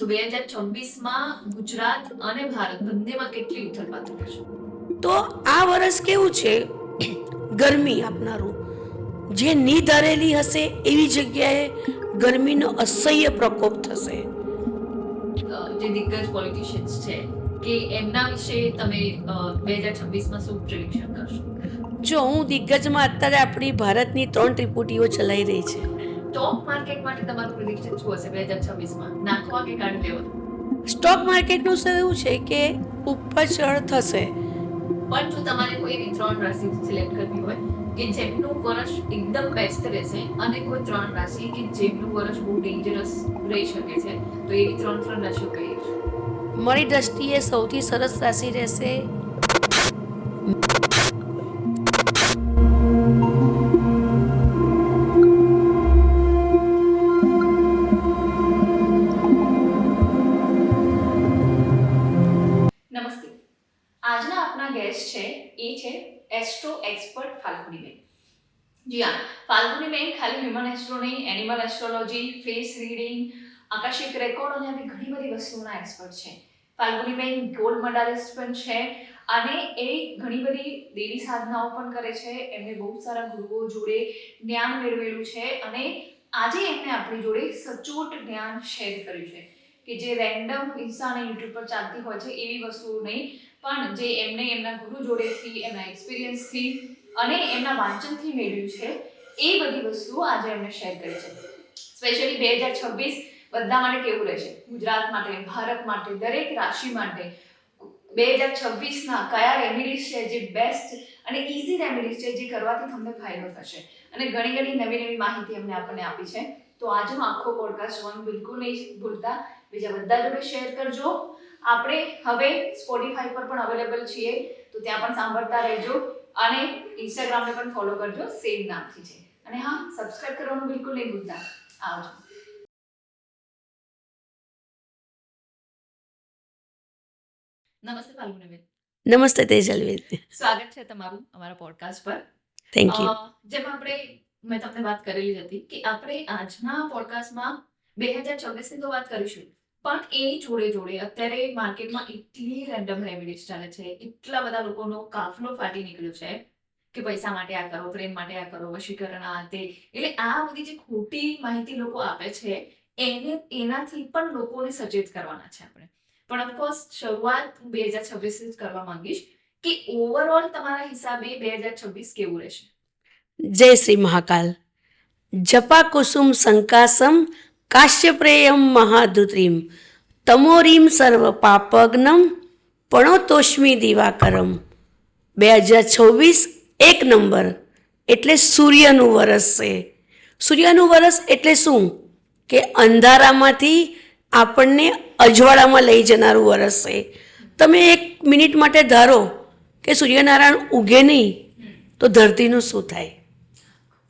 તો 2026માં ગુજરાત અને ભારત બંનેમાં કેટલી ઉથલપાથલ રહેશે? તો આ વર્ષ કેવું છે, ગરમી આપનારું, જે નિધારેલી હશે એવી જગ્યાએ ગરમીનો અસહ્ય પ્રકોપ થશે. જે દિગ્ગજ પોલિટિશિયન્સ છે કે એમના વિશે તમે 2026માં શું પ્રેડિક્શન કરશો? જો હું દિગ્ગજમાં અત્યારે આપણી ભારતની 3 ત્રિપુટીઓ ચલાઈ રહી છે. સ્ટોક માર્કેટ માટે તમારું પ્રેડિક્શન શું હશે 2026માં? નાખવા કે કાઢી લેવા? સ્ટોક માર્કેટનું એવું છે કે ઉપર ચઢ થશે. પણ જો તમારે કોઈ એવી 3 રાશિ સિલેક્ટ કરવી હોય કે જેમનું વર્ષ એકદમ બેસ્ટ રહેશે અને કોઈ 3 રાશિ કે જેમનું વર્ષ બહુ ડેન્જરસ રહી શકે છે, તો એવી 3 રાશિઓ કઈ છે? મારી દ્રષ્ટિએ સૌથી સરસ રાશિ રહેશે નમસ્તે. આજના આપણા ગેસ્ટ છે એ છે એસ્ટ્રો એક્સપર્ટ ફાલ્ગુનીબેન. જી હા, ફાલ્ગુનીબેન ખાલી હ્યુમન એસ્ટ્રો નહીં, એનિમલ એસ્ટ્રોલોજી, ફેસ રીડિંગ, આકાશિક રેકોર્ડ અને આવી ઘણી બધી વસ્તુઓના એક્સપર્ટ છે. ફાલ્ગુનીબેન ગોલ્ડ મેડાલિસ્ટ પણ છે અને એ ઘણી બધી દેવી સાધનાઓ પણ કરે છે. એમને બહુ સારા ગુરુઓ જોડે જ્ઞાન મેળવેલું છે અને આજે એમને આપણી જોડે સચોટ જ્ઞાન શેર કર્યું છે કે જે રેન્ડમ ઇન્સ્ટા અને યુટ્યુબ પર ચાલતી હોય છે એવી વસ્તુઓ નહીં, પણ જે એમને એમના ગુરુ જોડેથી, એમના એક્સપિરિયન્સથી અને એમના વાંચનથી મેળવ્યું છે એ બધી વસ્તુઓ આજે એમને શેર કરી છે. સ્પેશિયલી 2026 બધા માટે કેવું રહેશે, ગુજરાત માટે, ભારત માટે, દરેક રાશિ માટે 2026ના કયા રેમેડીઝ છે જે બેસ્ટ અને ઇઝી રેમેડીઝ છે જે કરવાથી તમને ફાયદો થશે અને ઘણી ઘણી નવી નવી માહિતી અમને આપણને આપી છે. તો આજનો આખો પોડકાસ્ટ જોવાનું બિલકુલ નહીં ભૂલતા, બીજા બધા જોડે શેર કરજો. આપણે હવે સ્પોટીફાઈ પર પણ અવેલેબલ છીએ, તો ત્યાં પણ સાંભળતા રહેજો અને ઇન્સ્ટાગ્રામને પણ ફોલો કરજો, સેમ નામથી છે. અને હા, સબસ્ક્રાઇબ કરવાનું બિલકુલ નહીં ભૂલતા. આવજો. નમસ્તે ફાલ્ગુનીબેન. નમસ્તે તેજલબેન. સ્વાગત છે તમારું અમારા પોડકાસ્ટ પર. Thank you. જેમ મેં તમને વાત કરેલી હતી કે આપણે આજના પોડકાસ્ટમાં 2026ની તો વાત કરીશું, પણ એની જોડે જોડે અત્યારે માર્કેટમાં એટલી રેન્ડમ રેમેડીઝ ચાલે છે, એટલા બધા લોકોનો કાફલો ફાટી નીકળ્યો છે કે પૈસા માટે આ કરો, પ્રેમ માટે આ કરો, વશીકરણ આ તે, એટલે આ બધી જે ખોટી માહિતી લોકો આપે છે એનાથી પણ લોકોને સચેત કરવાના છે આપણે. પણ ઓફકોર્સ શરૂઆત 2026 જ કરવા માંગીશ કે ઓવરઓલ તમારા હિસાબે 2026 કેવું રહેશે? જય શ્રી મહાકાલ. જપા કુસુમ સંકાસમ કાશ્યપ્રેયમ મહાદુત્રીમ તમોરીમ સર્વ પાપગ્નમ પણોતોષ્મી દિવાકરમ. 2026 1 નંબર એટલે સૂર્યનું વરસ છે. સૂર્યનું વરસ એટલે શું કે અંધારામાંથી આપણને અજવાળામાં લઈ જનારું વરસ છે. તમે 1 મિનિટ માટે ધારો કે સૂર્યનારાયણ ઉગે નહીં તો ધરતીનું શું થાય?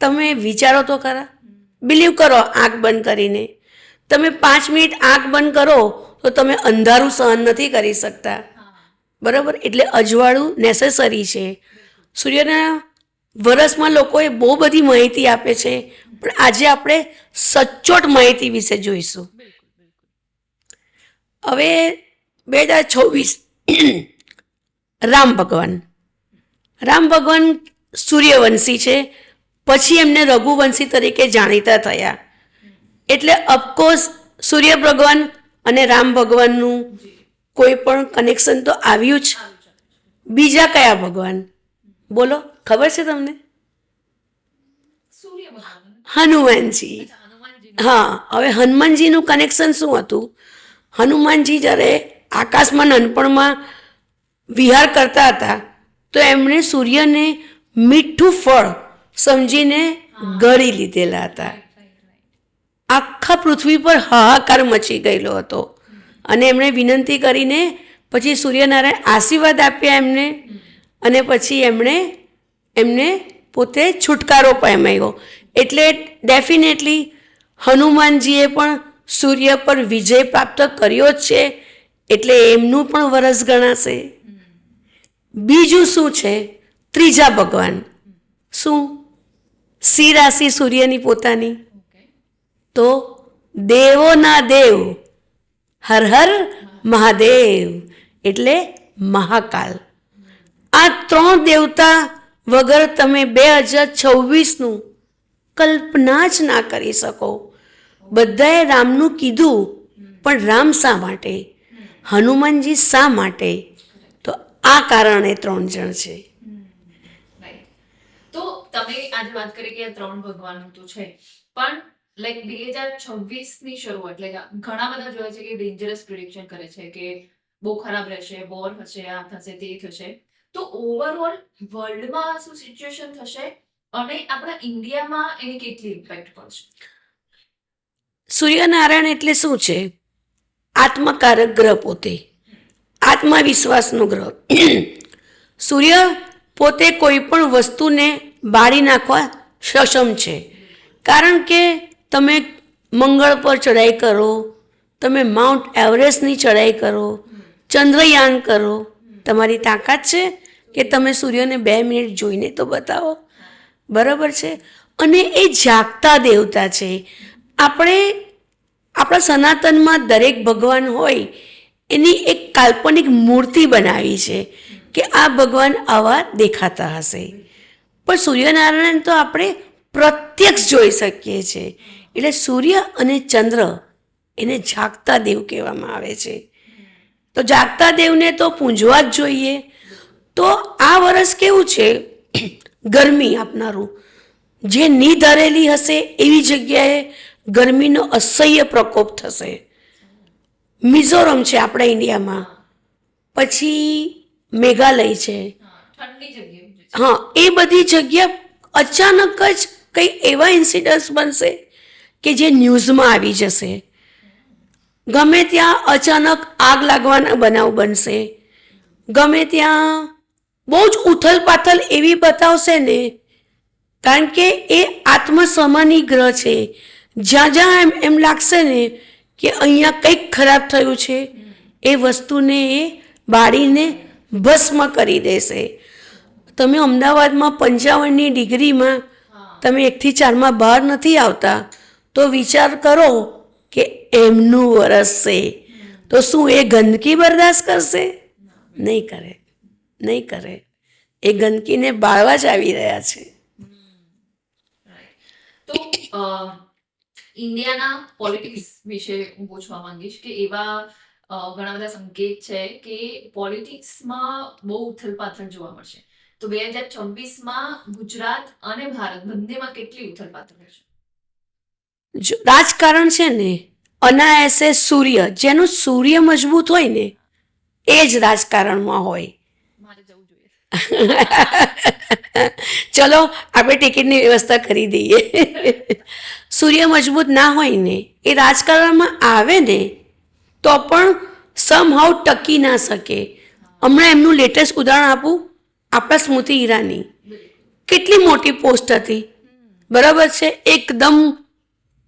તમે વિચારો તો ખરા. બિલીવ કરો આંખ બંધ કરીને. તમે 5 મિનિટ આંખ બંધ કરો તો તમે અંધારું સહન નથી કરી શકતા, બરાબર? એટલે અજવાળું નેસેસરી છે. સૂર્યના વરસમાં લોકોએ બહુ બધી માહિતી આપે છે, પણ આજે આપણે સચોટ માહિતી વિશે જોઈશું. હવે 2026 રામ ભગવાન સૂર્યવંશી છે, પછી એમને રઘુવંશી તરીકે જાણીતા થયા. એટલે અફકોર્સ સૂર્ય ભગવાન અને રામ ભગવાનનું કોઈ પણ કનેક્શન તો આવ્યું જ. બીજા કયા ભગવાન બોલો, ખબર છે તમને? સૂર્ય ભગવાન, હનુમાનજી. હા, હવે હનુમાનજીનું કનેક્શન શું હતું? હનુમાનજી જ્યારે આકાશમાં નાનપણમાં વિહાર કરતા હતા તો એમણે સૂર્યને મીઠું ફળ સમજીને ગળી લીધેલા હતા. આખા પૃથ્વી પર હાહાકાર મચી ગયેલો હતો અને એમણે વિનંતી કરીને પછી સૂર્યનારાયણ આશીર્વાદ આપ્યા એમને અને પછી એમને પોતે છુટકારો પામ્યો. એટલે ડેફિનેટલી હનુમાનજીએ પણ સૂર્ય પર વિજય પ્રાપ્ત કર્યો જ છે, એટલે એમનું પણ વરસ ગણાશે. બીજું શું છે? ત્રીજા ભગવાન. શું? સિંહ રાશિ સૂર્યની પોતાની. તો દેવોના દેવ હર હર મહાદેવ એટલે મહાકાલ. આ 3 દેવતા વગર તમે 2026નું કલ્પના જ ના કરી શકો. બધાએ રામનું કીધું, પણ રામ શા માટે, હનુમાનજી શા માટે? તો આ કારણે 3 જણ છે. રાઈટ. તો તમે આજે વાત કરી કે આ 3 ભગવાનનું તો છે, પણ લાઈક 2026 ની શરૂઆત એટલે ઘણા બધા જોયા છે કે ડેન્જરસ પ્રિડિક્શન કરે છે કે બહુ ખરાબ રહેશે, વોર હશે, આ થશે, તે થશે. તો ઓવરઓલ વર્લ્ડમાં શું સિચ્યુએશન થશે અને આપણા ઇન્ડિયામાં એની કેટલી ઇમ્પેક્ટ પડશે? સૂર્યનારાયણ એટલે શું છે? આત્મકારક ગ્રહ પોતે, આત્મવિશ્વાસનો ગ્રહ. સૂર્ય પોતે કોઈ પણ વસ્તુને બાળી નાખવા સક્ષમ છે. કારણ કે તમે મંગળ પર ચડાઈ કરો, તમે માઉન્ટ એવરેસ્ટની ચડાઈ કરો, ચંદ્રયાન કરો, તમારી તાકાત છે કે તમે સૂર્યને 2 મિનિટ જોઈને તો બતાવો. બરાબર છે. અને એ જાગતા દેવતા છે. આપણે આપણા સનાતનમાં દરેક ભગવાન હોય એની એક કાલ્પનિક મૂર્તિ બનાવી છે કે આ ભગવાન આવા દેખાતા હશે. પણ સૂર્યનારાયણ તો આપણે પ્રત્યક્ષ જોઈ શકીએ છીએ. એટલે સૂર્ય અને ચંદ્ર એને જાગતા દેવ કહેવામાં આવે છે. તો જાગતા દેવને તો પૂંજવા જ જોઈએ. તો આ વર્ષ કેવું છે? ગરમી આપનારું. જે ની ધરેલી હશે એવી જગ્યાએ ગરમીનો અસહ્ય પ્રકોપ થશે. મિઝોરમ છે આપણા ઇન્ડિયામાં, પછી મેઘાલય છે, ઠંડી જગ્યાએ. હા, એ બધી જગ્યા અચાનક જ કંઈ એવા ઇન્સિડન્ટ્સ બનશે કે જે ન્યૂઝમાં આવી જશે. ગમે ત્યાં અચાનક આગ લાગવાના બનાવ બનશે. ગમે ત્યાં બહુ જ ઉથલ પાથલ એવી બતાવશે ને, કારણ કે એ આત્મસમાની ગ્રહ છે. જ્યાં જ્યાં એમ લાગશે ને કે અહીંયા કંઈક ખરાબ થયું છે, એ વસ્તુને એ બાળીને ભસ્મ કરી દેશે. તમે અમદાવાદમાં 55 ડિગ્રીમાં તમે 1 થી 4માં બહાર નથી આવતા, તો વિચાર કરો કે એમનું વરસશે તો શું એ ગંદકી બરદાસ્ત કરશે? નહીં કરે, નહીં કરે. એ ગંદકીને બાળવા જ આવી રહ્યા છે. તો ઇન્ડિયાના પોલિટિક્સ વિશે હું પૂછવા માંગીશ કે એવા ઘણા બધા સંકેત છે કે પોલિટિક્સમાં બહુ ઉથલપાથલ જોવા મળશે. તો 2026માં ગુજરાત અને ભારત બંનેમાં કેટલી ઉથલપાથલ રહેશે? રાજકારણ છે ને, અનાયાસે સૂર્ય, જેનું સૂર્ય મજબૂત હોય ને એ જ રાજકારણમાં હોય. મારે જવું જોઈએ. ચલો આપણે ટિકિટની વ્યવસ્થા કરી દઈએ. સૂર્ય મજબૂત ના હોય ને એ રાજકારણમાં આવે ને તો પણ સમહાવ ટકી ના શકે. હમણાં એમનું લેટેસ્ટ ઉદાહરણ આપું, આપણા સ્મૃતિ ઈરાની કેટલી મોટી પોસ્ટ હતી, બરાબર છે, એકદમ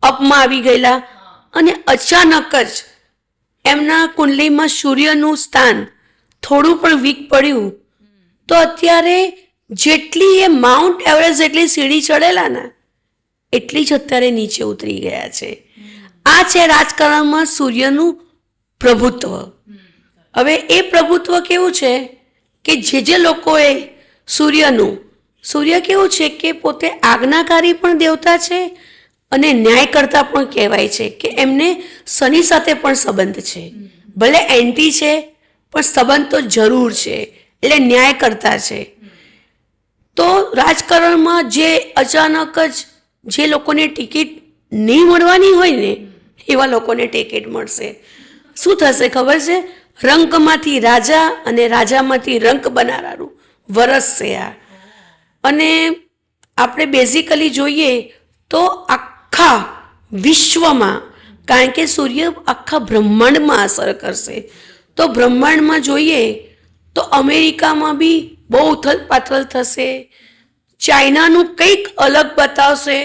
અપમાં આવી ગયેલા અને અચાનક જ એમના કુંડલીમાં સૂર્યનું સ્થાન થોડું પણ વીક પડ્યું તો અત્યારે જેટલી એ માઉન્ટ એવરેસ્ટ જેટલી સીડી ચડેલા ને એટલી જ અત્યારે નીચે ઉતરી ગયા છે. આ છે રાજકારણમાં સૂર્યનું પ્રભુત્વ. હવે એ પ્રભુત્વ કેવું છે કે જે લોકોએ સૂર્ય કેવું છે કે પોતે આજ્ઞાકારી પણ દેવતા છે અને ન્યાયકર્તા પણ કહેવાય છે કે એમને શનિ સાથે પણ સંબંધ છે. ભલે એન્ટી છે પણ સંબંધ તો જરૂર છે, એટલે ન્યાયકર્તા છે. તો રાજકારણમાં જે અચાનક જ જે લોકોને ટિકિટ નહીં મળવાની હોય ને એવા લોકોને ટિકિટ મળશે. શું થશે ખબર છે? રંકમાંથી રાજા અને રાજામાંથી રંક બનાવનારું વરસ છે આ. અને આપણે બેઝિકલી જોઈએ તો આખા વિશ્વમાં, કારણ કે સૂર્ય આખા બ્રહ્માંડમાં અસર કરશે, તો બ્રહ્માંડમાં જોઈએ તો અમેરિકામાં બી બહુ ઉથલપાથલ થશે. ચાઇનાનું કંઈક અલગ બતાવશે.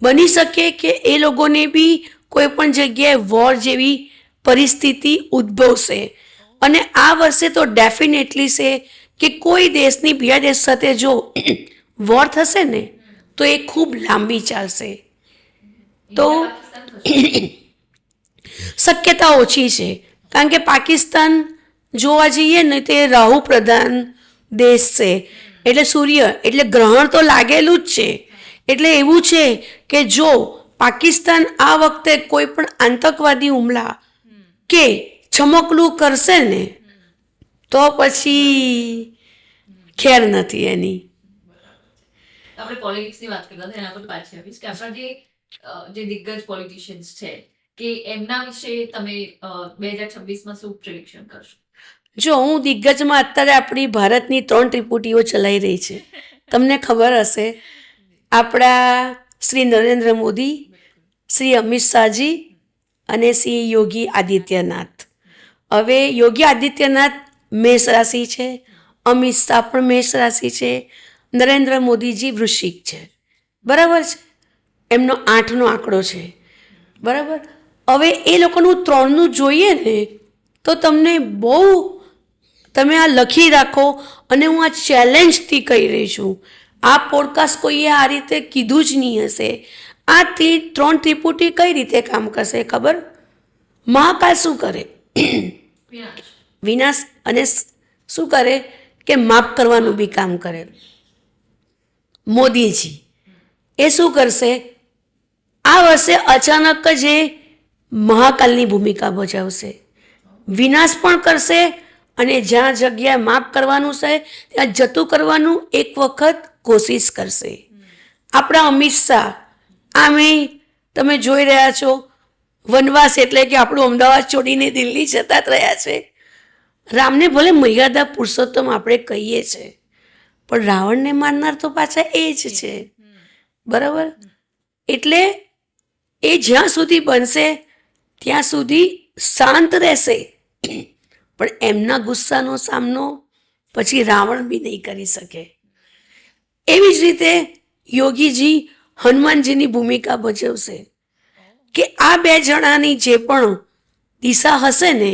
બની શકે કે એ લોકોને બી કોઈ પણ જગ્યાએ વોર જેવી પરિસ્થિતિ ઉદ્ભવશે. અને આ વર્ષે તો ડેફિનેટલી છે કે કોઈ દેશની બીજા દેશ સાથે જો વોર થશે ને તો એ ખૂબ લાંબી ચાલશે. તો શક્યતા ઓછી છે, કારણ કે પાકિસ્તાન જોવા જઈએ ને તે રાહુ પ્રધાન દેશ છે, એટલે સૂર્ય એટલે ગ્રહણ તો લાગેલું જ છે. એટલે એવું છે કે જો પાકિસ્તાન આ વખતે કોઈ પણ આતંકવાદી હુમલા કે ચમકલું કરશે ને તો પછી ખેર નથી એની. આપણે પોલિટિક્સની વાત કરતા હતા, એના પર પાછી આવીશ કે આપણા જે દિગ્ગજ પોલિટિશિયન્સ છે કે એમના વિશે તમે 2026માં શું પ્રિડિક્શન કરશો? જો હું દિગ્ગજમાં અત્યારે આપણી ભારતની 3 ત્રિપુટીઓ ચલાઈ રહી છે. તમને ખબર હશે, આપણા શ્રી નરેન્દ્ર મોદી, શ્રી અમિત શાહજી અને શ્રી યોગી આદિત્યનાથ. હવે યોગી આદિત્યનાથ મેષ રાશિ છે, અમિત શાહ પણ મેષ રાશિ છે, નરેન્દ્ર મોદીજી વૃશ્ચિક છે. બરાબર છે, એમનો 8નો આંકડો છે. બરાબર. હવે એ લોકોનું 3નું જોઈએ ને તો તમને બહુ, તમે આ લખી રાખો, અને હું આ ચેલેન્જથી કહી રહી છું, આ પોડકાસ્ટ કોઈએ આ રીતે કીધું જ નહીં હશે. આ 3 ત્રિપુટી કઈ રીતે કામ કરશે ખબર? મહાકાલ શું કરે? વિનાશ. અને શું કરે કે માફ કરવાનું બી કામ કરે. મોદીજી એ શું કરશે? આ વર્ષે અચાનક જ એ મહાકાલની ભૂમિકા ભજવશે, વિનાશ પણ કરશે, અને જ્યાં જગ્યાએ માફ કરવાનું છે ત્યાં જતું કરવાનું એક વખત કોશિશ કરશે. આપણા અમિત શાહ આમે તમે જોઈ રહ્યા છો, વનવાસ એટલે કે આપણું અમદાવાદ છોડીને દિલ્હી જતા જ રહ્યા છે. રામને ભલે મર્યાદા પુરુષોત્તમ આપણે કહીએ છીએ, પણ રાવણને મારનાર તો પાછા એ જ છે. બરાબર. એટલે એ જ્યાં સુધી બનશે ત્યાં સુધી શાંત રહેશે, પણ એમના ગુસ્સાનો સામનો પછી રાવણ બી નહીં કરી શકે. એવી જ રીતે યોગીજી હનુમાનજીની ભૂમિકા ભજવશે કે આ 2 જણાની જે પણ દિશા હશે ને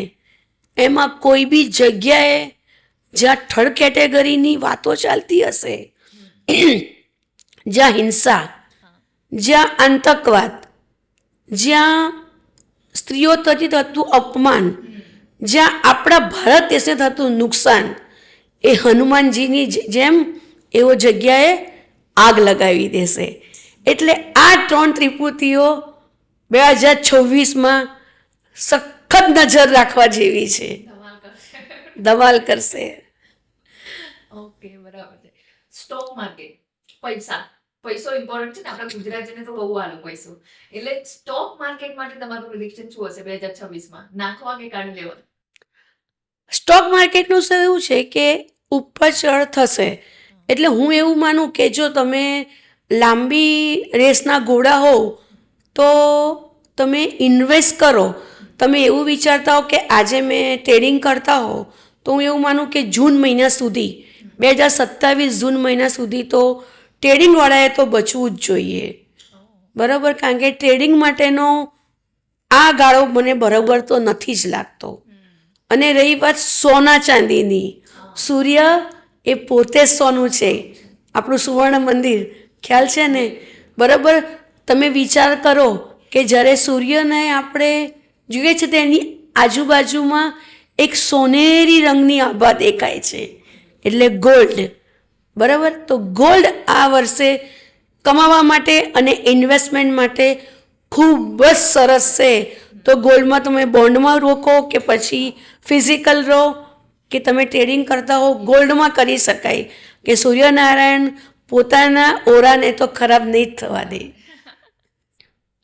એમાં કોઈ બી જગ્યાએ જ્યાં થર્ડ કેટેગરીની વાતો ચાલતી હશે, જ્યાં હિંસા, જ્યાં આતંકવાદ, જ્યાં સ્ત્રીઓ થતી થતું અપમાન, જ્યાં આપણા ભારત દેશને થતું નુકસાન, એ હનુમાનજીની જેમ એવો જગ્યાએ આગ લગાવી દેશે. એટલે આ 3 ત્રિપુટીઓ 2026માં સખત નજર રાખવા જેવી છે. ધમાલ કરશે. ઓકે, બરાબર છે. સ્ટોક માર્કેટ, પૈસો ઇમ્પોર્ટન્ટ છે ને, આપણા ગુજરાતીને તો બહુ આલો પૈસો. એટલે સ્ટોક માર્કેટ માટે તમારું પ્રિડિક્શન શું હશે 2026માં? નાખવા કે કાઢી લેવા? સ્ટોક માર્કેટનું શું એવું છે કે ઉપર ચઢ થશે. એટલે હું એવું માનું કે જો તમે લાંબી રેસના ઘોડા હોવ તો તમે ઇન્વેસ્ટ કરો. તમે એવું વિચારતા હો કે આજે મેં ટ્રેડિંગ કરતા હો તો હું એવું માનું કે જૂન મહિના સુધી, 2027 જૂન મહિના સુધી તો ટ્રેડિંગવાળાએ તો બચવું જ જોઈએ. બરાબર. કારણ કે ટ્રેડિંગ માટેનો આ ગાળો મને બરાબર તો નથી જ લાગતો. અને રહી વાત સોના ચાંદીની, સૂર્ય એ પોતે જ સોનું છે, આપણું સુવર્ણ મંદિર, ખ્યાલ છે ને? બરાબર. તમે વિચાર કરો કે જ્યારે સૂર્યને આપણે જોઈએ છે તેની આજુબાજુમાં એક સોનેરી રંગની આભા દેખાય છે, એટલે ગોલ્ડ. બરાબર. તો ગોલ્ડ આ વર્ષે કમાવા માટે અને ઇન્વેસ્ટમેન્ટ માટે ખૂબ જ સરસ છે. તો ગોલ્ડમાં તમે બોન્ડમાં રોકો કે પછી ફિઝિકલ રહો કે તમે ટ્રેડિંગ કરતા હો, ગોલ્ડમાં કરી શકાય કે સૂર્યનારાયણ પોતાના ઓરાને તો ખરાબ નહીં જ થવા દે.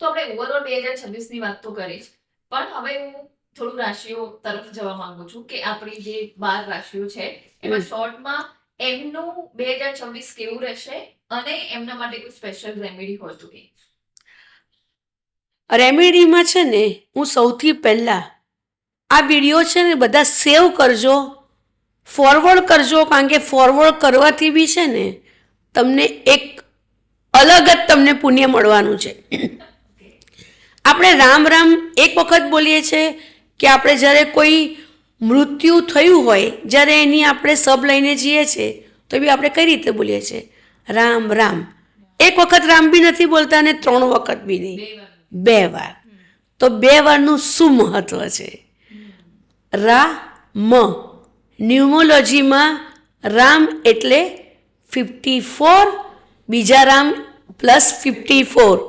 તો આપણે ઓવરઓલ 2026ની વાત તો કરી જ, પણ હવે હું થોડું રાશિઓ તરફ જવા માંગુ છું કે આપણી જે 12 રાશિઓ છે એમાં શોર્ટમાં એમનું 2026 કેવું રહેશે અને એમના માટે કોઈ સ્પેશિયલ રેમેડી હોય તો કે? રેમેડીમાં છે ને, હું સૌથી પહેલાં આ વિડીયો છે ને બધા સેવ કરજો, ફોરવર્ડ કરજો, કારણ કે ફોરવર્ડ કરવાથી બી છે ને તમને એક અલગ જ તમને પુણ્ય મળવાનું છે. આપણે રામ રામ એક વખત બોલીએ છીએ કે આપણે જ્યારે કોઈ મૃત્યુ થયું હોય, જ્યારે એની આપણે સબ લઈને જઈએ છીએ તો બી આપણે કઈ રીતે બોલીએ છીએ? રામ રામ. એક વખત રામ બી નથી બોલતા અને 3 વખત બી નહીં, 2 વાર. તો 2 વારનું શું મહત્વ છે? રા મ, ન્યુમોલોજીમાં રામ એટલે 54, બીજા રામ પ્લસ 54,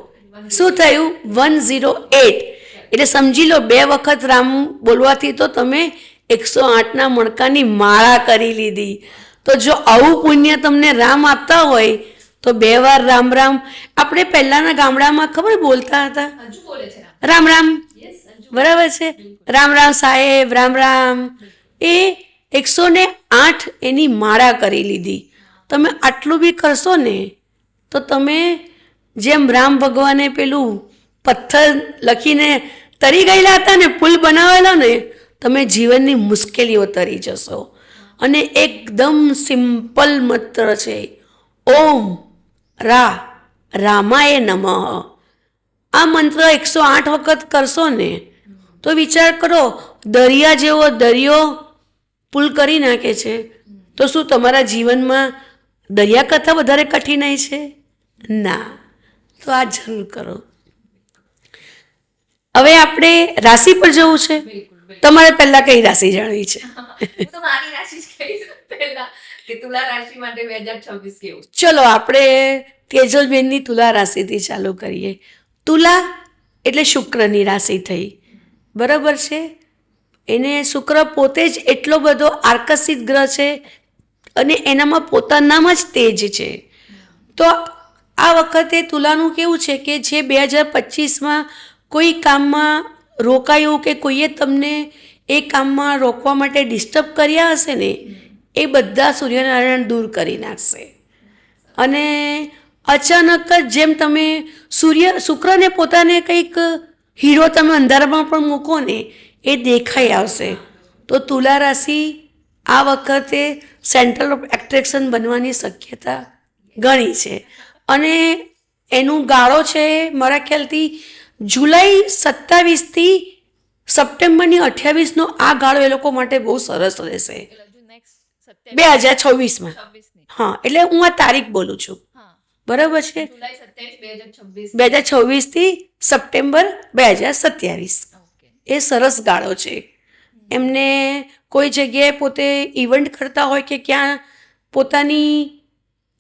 શું થયું? 108. એટલે સમજી લો 2 વખત રામ બોલવાથી તો તમે 108ના મણકાની માળા કરી લીધી. તો જો આવું પુણ્ય તમને રામ આપતા હોય તો 2 વાર રામ રામ. આપણે પહેલાના ગામડામાં ખબર બોલતા હતા હજુ બોલે છે રામ રામ, યસ હજુ બરાબર છે? રામ રામ સાહેબ, રામ રામ. એ 108 એની માળા કરી લીધી. તમે આટલું બી કરશો ને તો તમે જેમ રામ ભગવાને પેલું પથ્થર લખીને તરી ગયેલા હતા ને, પુલ બનાવેલો ને, તમે જીવનની મુશ્કેલીઓ તરી જશો. અને એકદમ સિમ્પલ મંત્ર છે, ઓમ રામાય નમઃ. આ મંત્ર 108 વખત કરશો ને તો વિચાર કરો, દરિયા જેવો દરિયો પુલ કરી નાખે છે, તો શું તમારા જીવનમાં દરિયા કરતાં વધારે કઠિનાઈ છે? ના. તો આ જરૂર કરો. હવે આપણે રાશિ પર જવું છે. તમારે પહેલા કઈ રાશિ જાણવી છે? હું તો મારી રાશિ જ કહીશ પહેલા કે તુલા રાશિ માટે 2026 કેવું. ચલો આપણે તેજલબેનની તુલા રાશિથી ચાલુ કરીએ. તુલા એટલે શુક્રની રાશિ થઈ, બરાબર છે? એને શુક્ર પોતે જ એટલો બધો આકર્ષિત ગ્રહ છે અને એનામાં પોતાનામાં જ તેજ છે. તો આ વખતે તુલાનું કેવું છે કે જે 2025માં કોઈ કામમાં રોકાયું કે કોઈએ તમને એ કામમાં રોકવા માટે ડિસ્ટર્બ કર્યા હશે ને, એ બધા સૂર્યનારાયણ દૂર કરી નાખશે. અને અચાનક જ જેમ તમે શુક્રને પોતાને કંઈક હીરો તમે અંધારામાં પણ મૂકો ને, એ દેખાઈ આવશે. તો તુલા રાશિ આ વખતે સેન્ટ્રલ ઓફ એટ્રેક્શન બનવાની શક્યતા ઘણી છે. અને એનું ગાળો છે મારા ખ્યાલથી જુલાઈ 27થી સપ્ટેમ્બરની 28નો આ ગાળો એ લોકો માટે બહુ સરસ રહેશે. 2026માં. હા, એટલે હું આ તારીખ બોલું છું, બરાબર છે? જુલાઈ 27, 2026. 2026થી સપ્ટેમ્બર 2027 એ સરસ ગાળો છે. એમને કોઈ જગ્યાએ પોતે ઇવેન્ટ કરતા હોય કે ક્યાં પોતાની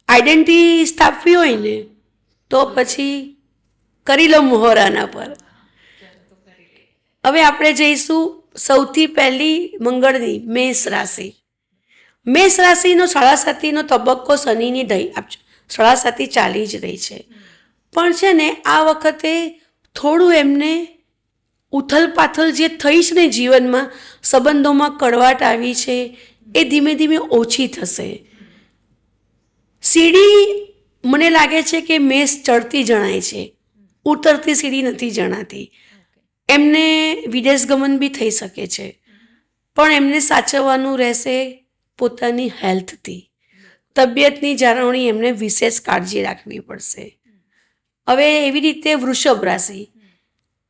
આઈડેન્ટિટી સ્થાપવી હોય ને, તો પછી કરી લો મોહર આના પર. હવે આપણે જઈશું સૌથી પહેલી મંગળની મેષ રાશિ. મેષ રાશિનો 7.5નો તબક્કો શનિની દઈ આપજો, 7.5 ચાલી જ રહી છે. પણ છે ને આ વખતે થોડું એમને ઉથલ પાથલ જે થઈ છે ને જીવનમાં, સંબંધોમાં કડવાટ આવી છે, એ ધીમે ધીમે ઓછી થશે. સીડી મને લાગે છે કે મેષ ચડતી જણાય છે, ઉતરતી સીડી નથી જણાતી. એમને વિદેશ ગમન બી થઈ શકે છે, પણ એમને સાચવવાનું રહેશે પોતાની હેલ્થથી. તબિયતની જાળવણી એમને વિશેષ કાળજી રાખવી પડશે. હવે એવી રીતે વૃષભ રાશિ.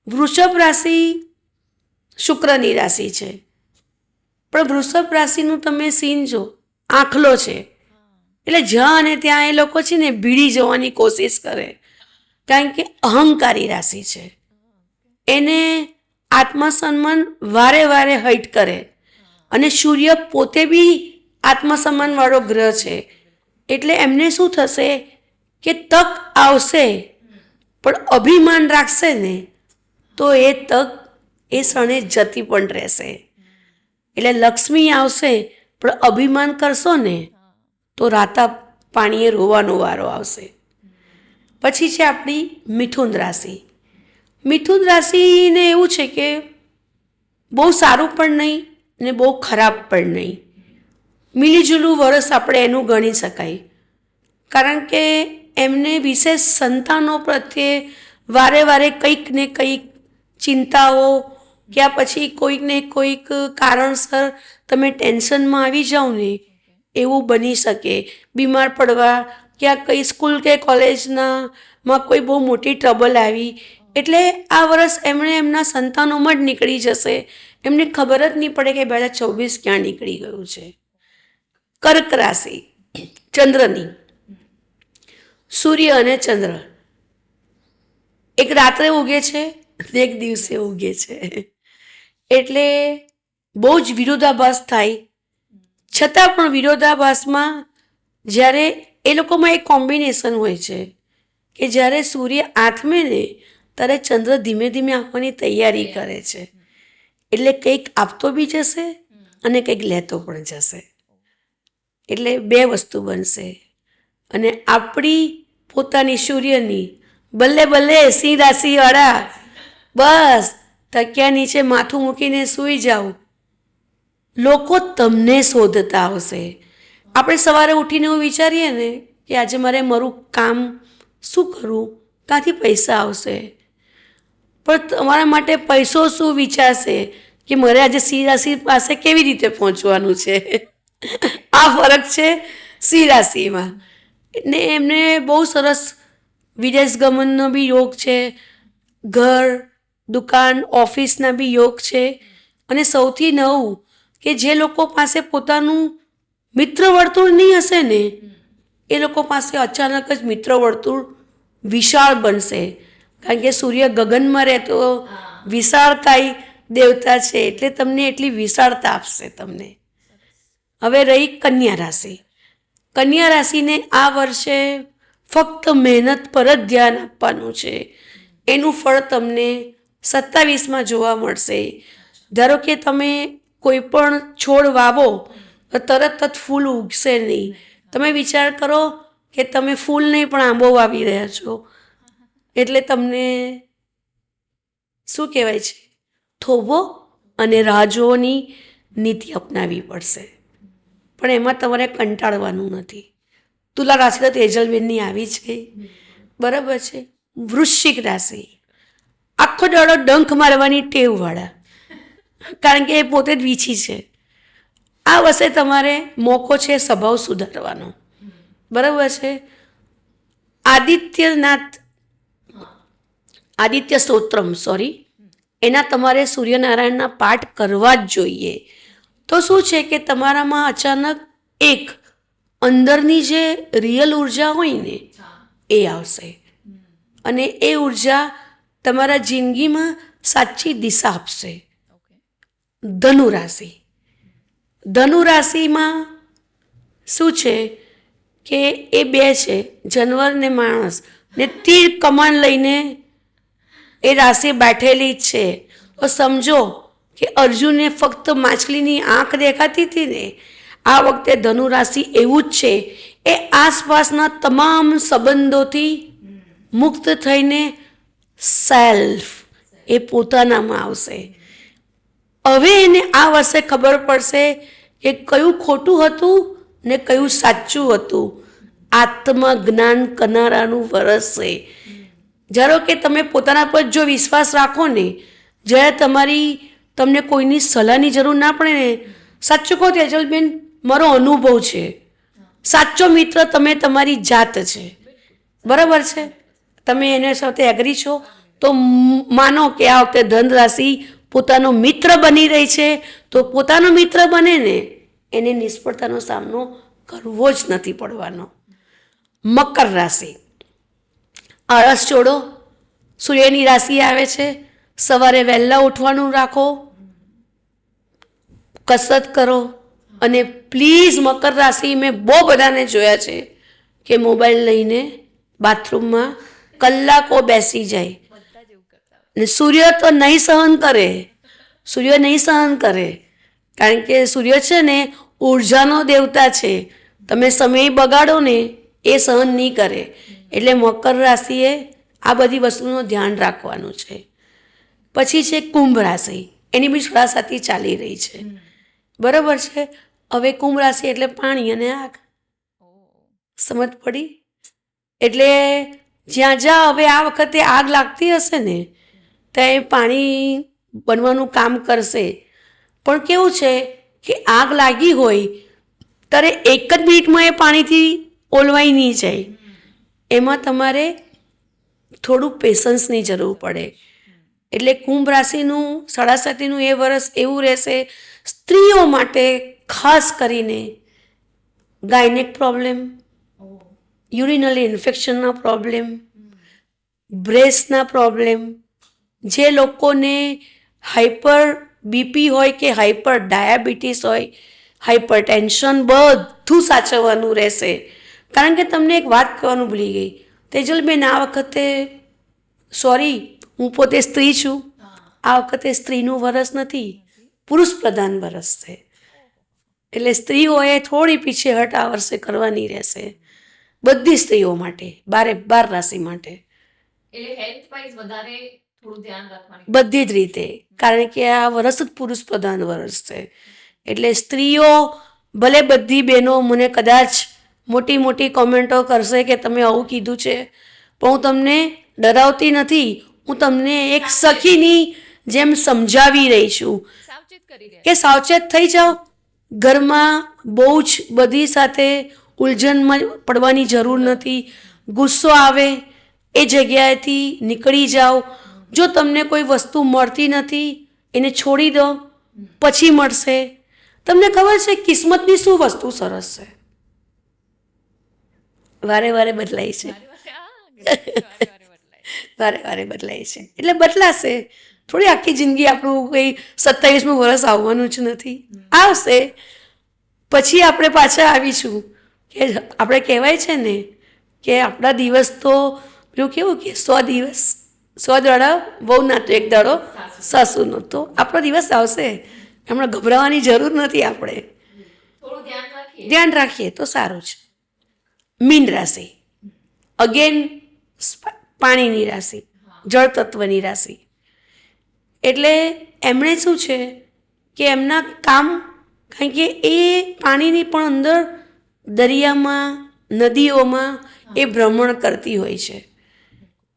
વૃષભ રાશિ શુક્રની રાશિ છે, પણ વૃષભ રાશિનું તમે સીન જો, આંખલો છે. એટલે જ્યાં અને ત્યાં એ લોકો છે ને ભીડી જવાની કોશિશ કરે, કારણ કે અહંકારી રાશિ છે. એને આત્મસન્માન વારે વારે હૈટ કરે. અને સૂર્ય પોતે બી આત્મસન્માનવાળો ગ્રહ છે. એટલે એમને શું થશે કે તક આવશે, પણ અભિમાન રાખશે ને તો એ તક એ ક્ષણે જતી પણ રહેશે. એટલે લક્ષ્મી આવશે, પણ અભિમાન કરશો ને તો રાતા પાણીએ રોવાનો વારો આવશે. પછી છે આપણી મિથુન રાશિ. મિથુન રાશિને એવું છે કે બહુ સારું પણ નહીં ને બહુ ખરાબ પણ નહીં, મિલીજુલું વરસ આપણે એનું ગણી શકાય. કારણ કે એમને વિશેષ સંતાનો પ્રત્યે વારે વારે કંઈક ને કંઈક ચિંતાઓ, ક્યાં પછી કોઈક ને કોઈક કારણસર તમે ટેન્શનમાં આવી જાઓ ને, એવું બની શકે. બીમાર પડવા, ક્યાં કંઈ સ્કૂલ કે કોલેજમાં કોઈ બહુ મોટી ટ્રબલ આવી, એટલે આ વર્ષ એમણે એમના સંતાનોમાં જ નીકળી જશે. એમને ખબર જ નહીં પડે કે 2024 ક્યાં નીકળી ગયું છે. કર્ક રાશિ ચંદ્રની. સૂર્ય અને ચંદ્ર એક રાત્રે ઉગે છે, એક દિવસે ઉગે છે. એટલે બહુ જ વિરોધાભાસ થાય, છતાં પણ વિરોધાભાસમાં જ્યારે એ લોકોમાં એક કોમ્બિનેશન હોય છે કે જ્યારે સૂર્ય આથમે ને ત્યારે ચંદ્ર ધીમે ધીમે આવવાની તૈયારી કરે છે. એટલે કંઈક આપતો બી જશે અને કંઈક લેતો પણ જશે. એટલે બે વસ્તુ બનશે. અને આપણી પોતાની સૂર્યની બલ્લે બલ્લે સિંહ રાશિવાળા બસ તકિયા નીચે માથું મૂકીને સૂઈ જાઓ, લોકો તમને શોધતા આવશે. આપણે સવારે ઉઠીને એવું વિચારીએ ને કે આજે મારે મારું કામ શું કરું, ક્યાંથી પૈસા આવશે, પણ તમારા માટે પૈસો શું વિચારશે કે મારે આજે સિંહ રાશિ પાસે કેવી રીતે પહોંચવાનું છે. આ ફરક છે સિંહ રાશિમાં. ને એમને બહુ સરસ વિદેશ ગમનનો બી યોગ છે, ઘર દુકાન ઓફિસના બી યોગ છે. અને સૌથી નવું કે જે લોકો પાસે પોતાનું મિત્ર વર્તુળ નહીં હશે ને એ લોકો પાસે અચાનક જ મિત્ર વર્તુળ વિશાળ બનશે. કારણ કે સૂર્ય ગગનમાં રહેતો વિશાળકાય દેવતા છે, એટલે તમને એટલી વિશાળતા આપશે તમને. હવે રહી કન્યા રાશિ. કન્યા રાશિને આ વર્ષે ફક્ત મહેનત પર જ ધ્યાન આપવાનું છે. એનું ફળ તમને 27માં જોવા મળશે. ધારો કે તમે કોઈ પણ છોડ વાવો તો તરત જ ફૂલ ઉગશે નહીં. તમે વિચાર કરો કે તમે ફૂલ નહીં પણ આંબો વાવી રહ્યા છો, એટલે તમને શું કહેવાય છે, થોભો અને રાહ જોવાની નીતિ અપનાવવી પડશે. પણ એમાં તમારે કંટાળવાનું નથી. તુલા રાશિ તો તેજલબેનની આવી જ ગઈ, બરાબર છે. વૃશ્ચિક રાશિ આખો દાડો ડંખ મારવાની ટેવવાળા, કારણ કે એ પોતે જ વીછી છે. આ વર્ષે તમારે મોકો છે સ્વભાવ સુધારવાનો, બરાબર છે. આદિત્ય સ્તોત્રમ એના તમારે સૂર્યનારાયણના પાઠ કરવા જ જોઈએ. તો શું છે કે તમારામાં અચાનક એક અંદરની જે રિયલ ઉર્જા હોય ને એ આવશે, અને એ ઉર્જા તમારા જિંદગીમાં સાચી દિશા આપશે. ધનુ રાશિ. ધનુ રાશિમાં શું છે કે એ બે છે, જાનવર ને માણસ, ને તીર કમાન લઈને એ રાશિ બેઠેલી જ છે. તો સમજો કે અર્જુનને ફક્ત માછલીની આંખ દેખાતી હતી ને, આ વખતે ધનુ રાશિ એવું જ છે. એ આસપાસના તમામ સંબંધોથી મુક્ત થઈને સેલ્ફ એ પોતાનામાં આવશે. હવે એને આ વર્ષે ખબર પડશે કે કયું ખોટું હતું ને કયું સાચું હતું. આત્મજ્ઞાન કરનારાનું વરસ છે. ધારો કે તમે પોતાના પર જો વિશ્વાસ રાખો ને, જ્યારે તમને કોઈની સલાહની જરૂર ના પડે ને, સાચું કહો તેજલબેન, મારો અનુભવ છે, સાચો મિત્ર તમે તમારી જાત છે, બરાબર છે. તમે એના સાથે એગ્રી છો તો માનો કે આ વખતે ધન રાશિ પોતાનો મિત્ર બની રહી છે. તો પોતાનો મિત્ર બને ને એને નિષ્ફળતાનો સામનો કરવો જ નથી પડવાનો. મકર રાશિ. આળસ છોડો, સૂર્યની રાશિ આવે છે. સવારે વહેલા ઉઠવાનું રાખો, કસરત કરો. અને પ્લીઝ મકર રાશિ મેં બહુ બધાને જોયા છે કે મોબાઈલ લઈને બાથરૂમમાં કલાકો બેસી જાય. ને સૂર્ય તો નહીં સહન કરે, સૂર્ય નહીં સહન કરે, કારણ કે સૂર્ય છે ને ઉર્જાનો દેવતા છે. તમે સમય બગાડો ને એ સહન નહીં કરે. એટલે મકર રાશિએ આ બધી વસ્તુનું ધ્યાન રાખવાનું છે. પછી છે કુંભ રાશિ. એની બી સારાસાતી ચાલી રહી છે, બરાબર છે. હવે કુંભ રાશિ એટલે પાણી અને આગ, સમજ પડી? એટલે જ્યાં હવે આ વખતે આગ લાગતી હશે ને ત્યાં એ પાણી બનવાનું કામ કરશે. પણ કેવું છે કે આગ લાગી હોય ત્યારે એક જ મિનિટમાં એ પાણીથી ઓલવાઈ નહીં જાય. એમાં તમારે થોડું પેશન્સની જરૂર પડે. એટલે કુંભ રાશિનું સાડાસાતીનું એ વર્ષ એવું રહેશે સ્ત્રીઓ માટે, ખાસ કરીને ગાયનેક પ્રોબ્લેમ, યુરિનરી ઇન્ફેક્શનના પ્રોબ્લેમ, બ્રેસ્ટના પ્રોબ્લેમ, જે લોકોને હાઈપર બીપી હોય કે હાઈપર ડાયાબિટીસ હોય, હાઈપર ટેન્શન, બધું સાચવવાનું રહેશે. કારણ કે તમને એક વાત કહેવાનું ભૂલી ગઈ, તેજલબેન, આ વખતે સોરી, હું પોતે સ્ત્રી છું, આ વખતે સ્ત્રીનું વરસ નથી, પુરુષ પ્રધાન વરસ છે. એટલે સ્ત્રીઓએ થોડી પીછેહટ આ વર્ષે કરવાની રહેશે, બધી સ્ત્રીઓ માટે, 12 રાશિ માટે, એટલે હેલ્થ વાઇઝ વધારે થોડું ધ્યાન રાખવાની. બધી જ રીતે. કારણ કે આ વરસ જ પુરુષ પ્રધાન વરસ છે. એટલે સ્ત્રીઓ, ભલે બધી બહેનો મને કદાચ મોટી મોટી કોમેન્ટો કરશે કે તમે આવું કીધું છે, પણ હું તમને ડરાવતી નથી, હું તમને એક સખીની જેમ સમજાવી રહી છું સાવચેત કરી રહ્યા. કે સાવચેત થઈ જાઓ. ઘરમાં બહુ જ બધી સાથે ઉલઝનમાં પડવાની જરૂર નથી. ગુસ્સો આવે એ જગ્યાએથી નીકળી જાઓ. જો તમને કોઈ વસ્તુ મળતી નથી, એને છોડી દો, પછી મળશે. તમને ખબર છે કિસ્મતની શું વસ્તુ સરસ છે? વારે વારે બદલાય છે, વારે વારે બદલાય છે. એટલે બદલાશે. થોડી આખી જિંદગી આપણું કંઈ 27મું વર્ષ આવવાનું જ નથી. આવશે, પછી આપણે પાછા આવીશું. કે આપણે કહેવાય છે ને કે આપણા દિવસ તો પેલું કેવું કે 100 દિવસ, 100 દાડા વહુના તો 1 દાડો સાસુનો. તો આપણો દિવસ આવશે, હમણાં ગભરાવાની જરૂર નથી. આપણે થોડું ધ્યાન રાખીએ તો સારું છે. મીન રાશિ, અગેન પાણીની રાશિ, જળ તત્વની રાશિ. એટલે એમણે શું છે કે એમના કામ, કારણ કે એ પાણીની પણ અંદર દરિયામાં, નદીઓમાં એ ભ્રમણ કરતી હોય છે.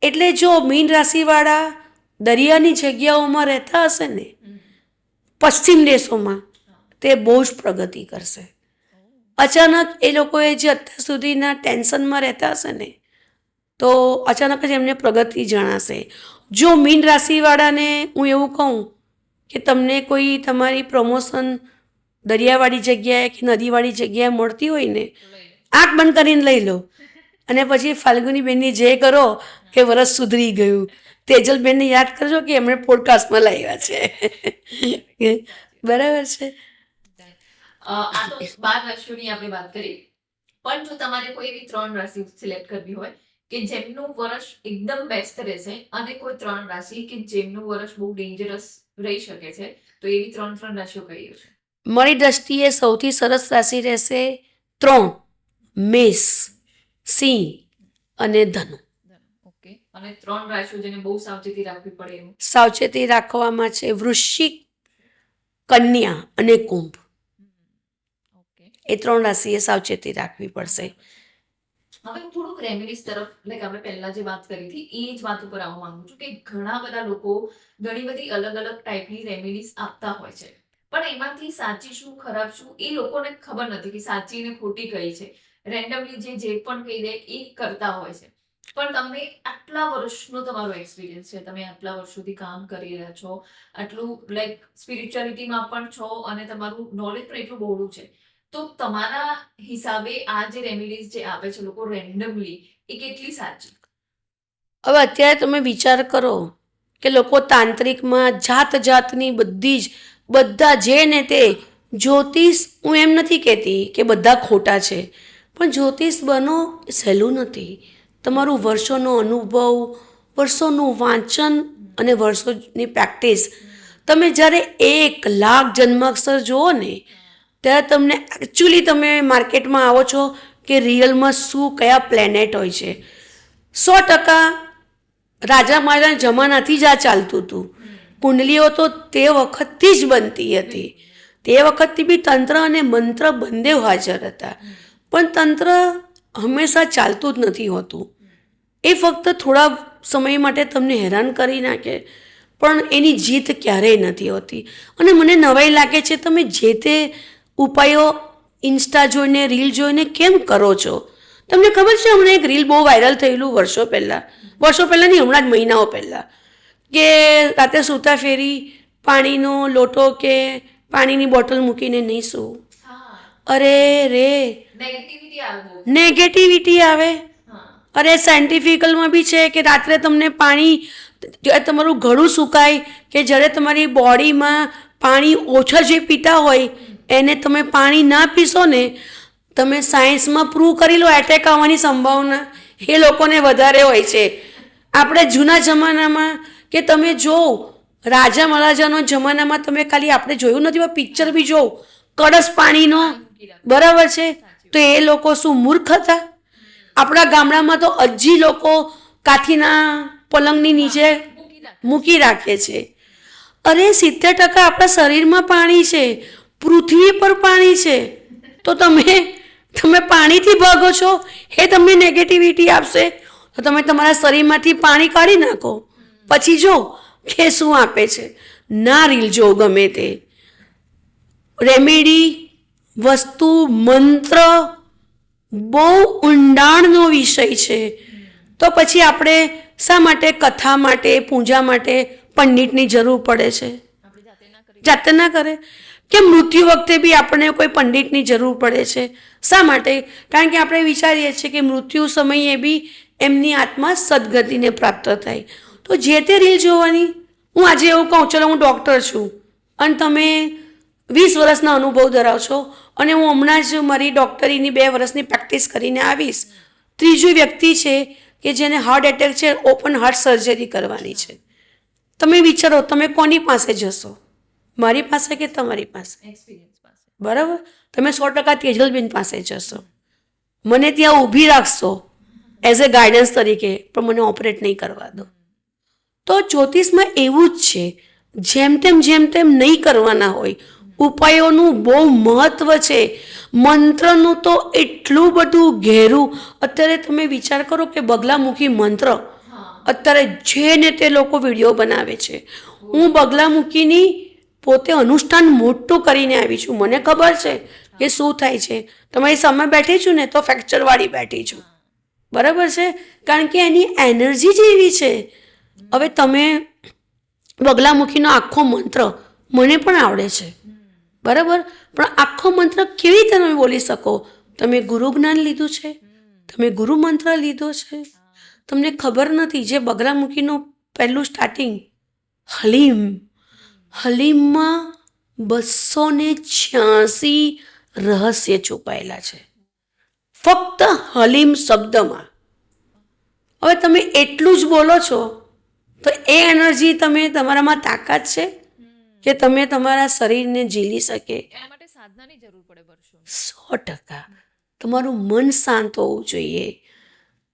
એટલે જો મીન રાશિવાળા દરિયાની જગ્યાઓમાં રહેતા હશે ને, પશ્ચિમ દેશોમાં, તે બહુ જ પ્રગતિ કરશે. અચાનક એ લોકોએ જે અત્યાર સુધીના ટેન્શનમાં રહેતા હશે ને, તો અચાનક જ એમને પ્રગતિ જણાશે. જો મીન રાશિવાળાને હું એવું કહું કે તમને કોઈ તમારી પ્રમોશન દરિયાવાળી જગ્યાએ કે નદીવાળી જગ્યાએ મળતી હોય ને, આંખ બંધ કરીને લઈ લો. અને પછી ફાલ્ગુનીબેનની જે કરો કે વરસ સુધરી ગયું. તેજલબેનને યાદ કરજો કે એમણે પોડકાસ્ટમાં લાવ્યા છે. બરાબર છે. આ તો 12 રાશિઓની આપણે વાત કરી, પણ જો તમારે કોઈ એવી 3 રાશિ સિલેક્ટ કરવી હોય કે જેમનું વર્ષ એકદમ બેસ્ટ રહેશે, અને કોઈ 3 રાશિ કે જેમનું વર્ષ બહુ ડેન્જરસ રહી શકે છે, તો એવી 3 રાશિઓ કઈ છે? મારી દ્રષ્ટિએ સૌથી સરસ રાશિ રહેશે 3: મેષ, સિંહ અને ધનુ. ઓકે. અને 3 રાશિઓ જેને બહુ સાવચેતી રાખવી પડે એવું? સાવચેતી રાખવામાં છે વૃશ્ચિક, કન્યા અને કુંભ. એ 3 રાશિએ સાવચેતી રાખવી પડશે. હવે હું થોડુંક રેમેડીઝ તરફ, લાઈક આપણે પહેલા જે વાત કરી હતી એ જ વાત ઉપર આવવા માંગુ છું કે ઘણા બધા લોકો ઘણી બધી અલગ અલગ ટાઈપની રેમેડીઝ આપતા હોય છે, પણ એમાંથી સાચી શું ખરાબ શું એ લોકોને ખબર નથી કે સાચી ને ખોટી કઈ છે. રેન્ડમલી જે પણ કહી દે એ કરતા હોય છે. પણ તમને આટલા વર્ષનો તમારો એક્સપિરિયન્સ છે, તમે આટલા વર્ષોથી કામ કરી રહ્યા છો, આટલું લાઈક સ્પિરિચ્યુઆલિટીમાં પણ છો, અને તમારું નોલેજ પણ એટલું બહોળું છે, તો તમારા હિસાબે આ જે રેમેડીઝ જે આપે છે લોકો રેન્ડમલી, એ કેટલી સાચી? હવે અત્યારે તમે વિચાર કરો કે લોકો તાંત્રિકમાં જાત જાતની બધા જે ને તે જ્યોતિષ, હું એમ નથી કહેતી કે બધા ખોટા છે, પણ જ્યોતિષ બનો સહેલું નથી. તમારું વર્ષોનો અનુભવ, વર્ષોનું વાંચન અને વર્ષોની પ્રેક્ટિસ. તમે જ્યારે 1 લાખ જન્માક્ષર જુઓ ને, ત્યારે તમને એકચ્યુઅલી તમે માર્કેટમાં આવો છો કે રિયલમાં શું, કયા પ્લેનેટ હોય છે. 100% રાજા મહારાજાના જમાનાથી જ આ ચાલતું હતું. કુંડલીઓ તો તે વખતથી જ બનતી હતી. તે વખતથી બી તંત્ર અને મંત્ર બંને હાજર હતા. પણ તંત્ર હંમેશા ચાલતું જ નથી હોતું. એ ફક્ત થોડા સમય માટે તમને હેરાન કરી નાખે, પણ એની જીત ક્યારેય નથી હોતી. અને મને નવાઈ લાગે છે તમે જે તે ઉપાયો ઇન્સ્ટા જોઈને, રીલ જોઈને કેમ કરો છો? તમને ખબર છે હમણાં એક રીલ બહુ વાયરલ થયેલું વર્ષો પહેલાં નહીં, હમણાં જ મહિનાઓ પહેલાં, કે રાતે સૂતા ફેરી પાણીનો લોટો કે પાણીની બોટલ મૂકીને નહીં સૂવું. અરે રે, નેગેટિવિટી આવે. અરે સાયન્ટિફિકલમાં બી છે કે રાત્રે તમને પાણી જ્યારે તમારું ગળું સુકાય કે જ્યારે તમારી બોડીમાં પાણી ઓછા જે પીતા હોય એને તમે પાણી ના પીશો ને, તમે સાયન્સમાં પ્રૂવ કરી લો એટેક આવવાની સંભાવના એ લોકોને વધારે હોય છે. આપણે જૂના જમાનામાં કે તમે જો રાજા મહારાજાનો જમાનામાં તમે ખાલી આપણે જોયું નથી, પિક્ચર બી જોઉં કળશ પાણીનો, બરાબર છે, તો એ લોકો શું મૂર્ખ હતા? આપણા ગામડામાં તો હજી લોકો કાથીના પલંગની નીચે મૂકી રાખે છે. અરે 70% આપણા શરીરમાં પાણી છે, પૃથ્વી પર પાણી છે, તો તમે પાણીથી ભાગો છો, એ તમને નેગેટિવિટી આપશે. તો તમે તમારા શરીરમાંથી પાણી કાઢી નાખો, પછી જો કે શું આપે છે. ના રીલ જો ગમે તે રેમેડી વસ્તુ મંત્ર બહુ ઊંડાણનો વિષય છે. તો પછી આપણે શા માટે કથા માટે પૂજા માટે પંડિતની જરૂર પડે છે? જાતે ના કરે કે મૃત્યુ વખતે બી આપણને કોઈ પંડિતની જરૂર પડે છે. શા માટે? કારણ કે આપણે વિચારીએ છીએ કે મૃત્યુ સમયે બી એમની આત્મા સદગતિને પ્રાપ્ત થાય. તો જે તે રીલ જોવાની. હું આજે એવું કહું, ચલો હું ડૉક્ટર છું અને તમે 20 વર્ષના અનુભવ ધરાવો છો અને હું હમણાં જ મારી ડૉક્ટરીની 2 વર્ષની પ્રેક્ટિસ કરીને આવીશ. ત્રીજું વ્યક્તિ છે કે જેને હાર્ટ એટેક છે, ઓપન હાર્ટ સર્જરી કરવાની છે. તમે વિચારો તમે કોની પાસે જશો? મારી પાસે કે તમારી પાસે? બરાબર, તમે 100% તેજલબેન પાસે જશો. મને ત્યાં ઊભી રાખશો એઝ એ ગાઈડન્સ તરીકે, પણ મને ઓપરેટ નહીં કરવા દો. તો જ્યોતિષમાં એવું જ છે, જેમ તેમ નહીં કરવાના હોય. ઉપાયોનું બહુ મહત્વ છે. મંત્રનું તો એટલું બધું ઘેરું. અત્યારે તમે વિચાર કરો કે બગલામુખી મંત્ર અત્યારે જે ને તે લોકો વિડીયો બનાવે છે. હું બગલામુખીની પોતે અનુષ્ઠાન મોટું કરીને આવી છું, મને ખબર છે કે શું થાય છે. તમારી સામે બેઠી છું ને તો ફ્રેક્ચરવાળી બેઠી છું, બરાબર છે, કારણ કે એની એનર્જી જ એવી છે. હવે તમે બગલામુખીનો આખો મંત્ર મને પણ આવડે છે, બરાબર, પણ આખો મંત્ર કેવી રીતે તમે બોલી શકો? તમે ગુરુ જ્ઞાન લીધું છે? તમે ગુરુ મંત્ર લીધો છે? તમને ખબર નથી. જે બગલામુખીનું પહેલું સ્ટાર્ટિંગ હલીમમાં 286 રહસ્ય છુપાયેલા છે ફક્ત હલીમ શબ્દમાં. હવે તમે એટલું જ બોલો છો તો એ એનર્જી તમે તમારામાં તાકાત છે કે તમે તમારા શરીરને ઝીલી શકે? 100%. તમારું મન શાંત હોવું જોઈએ.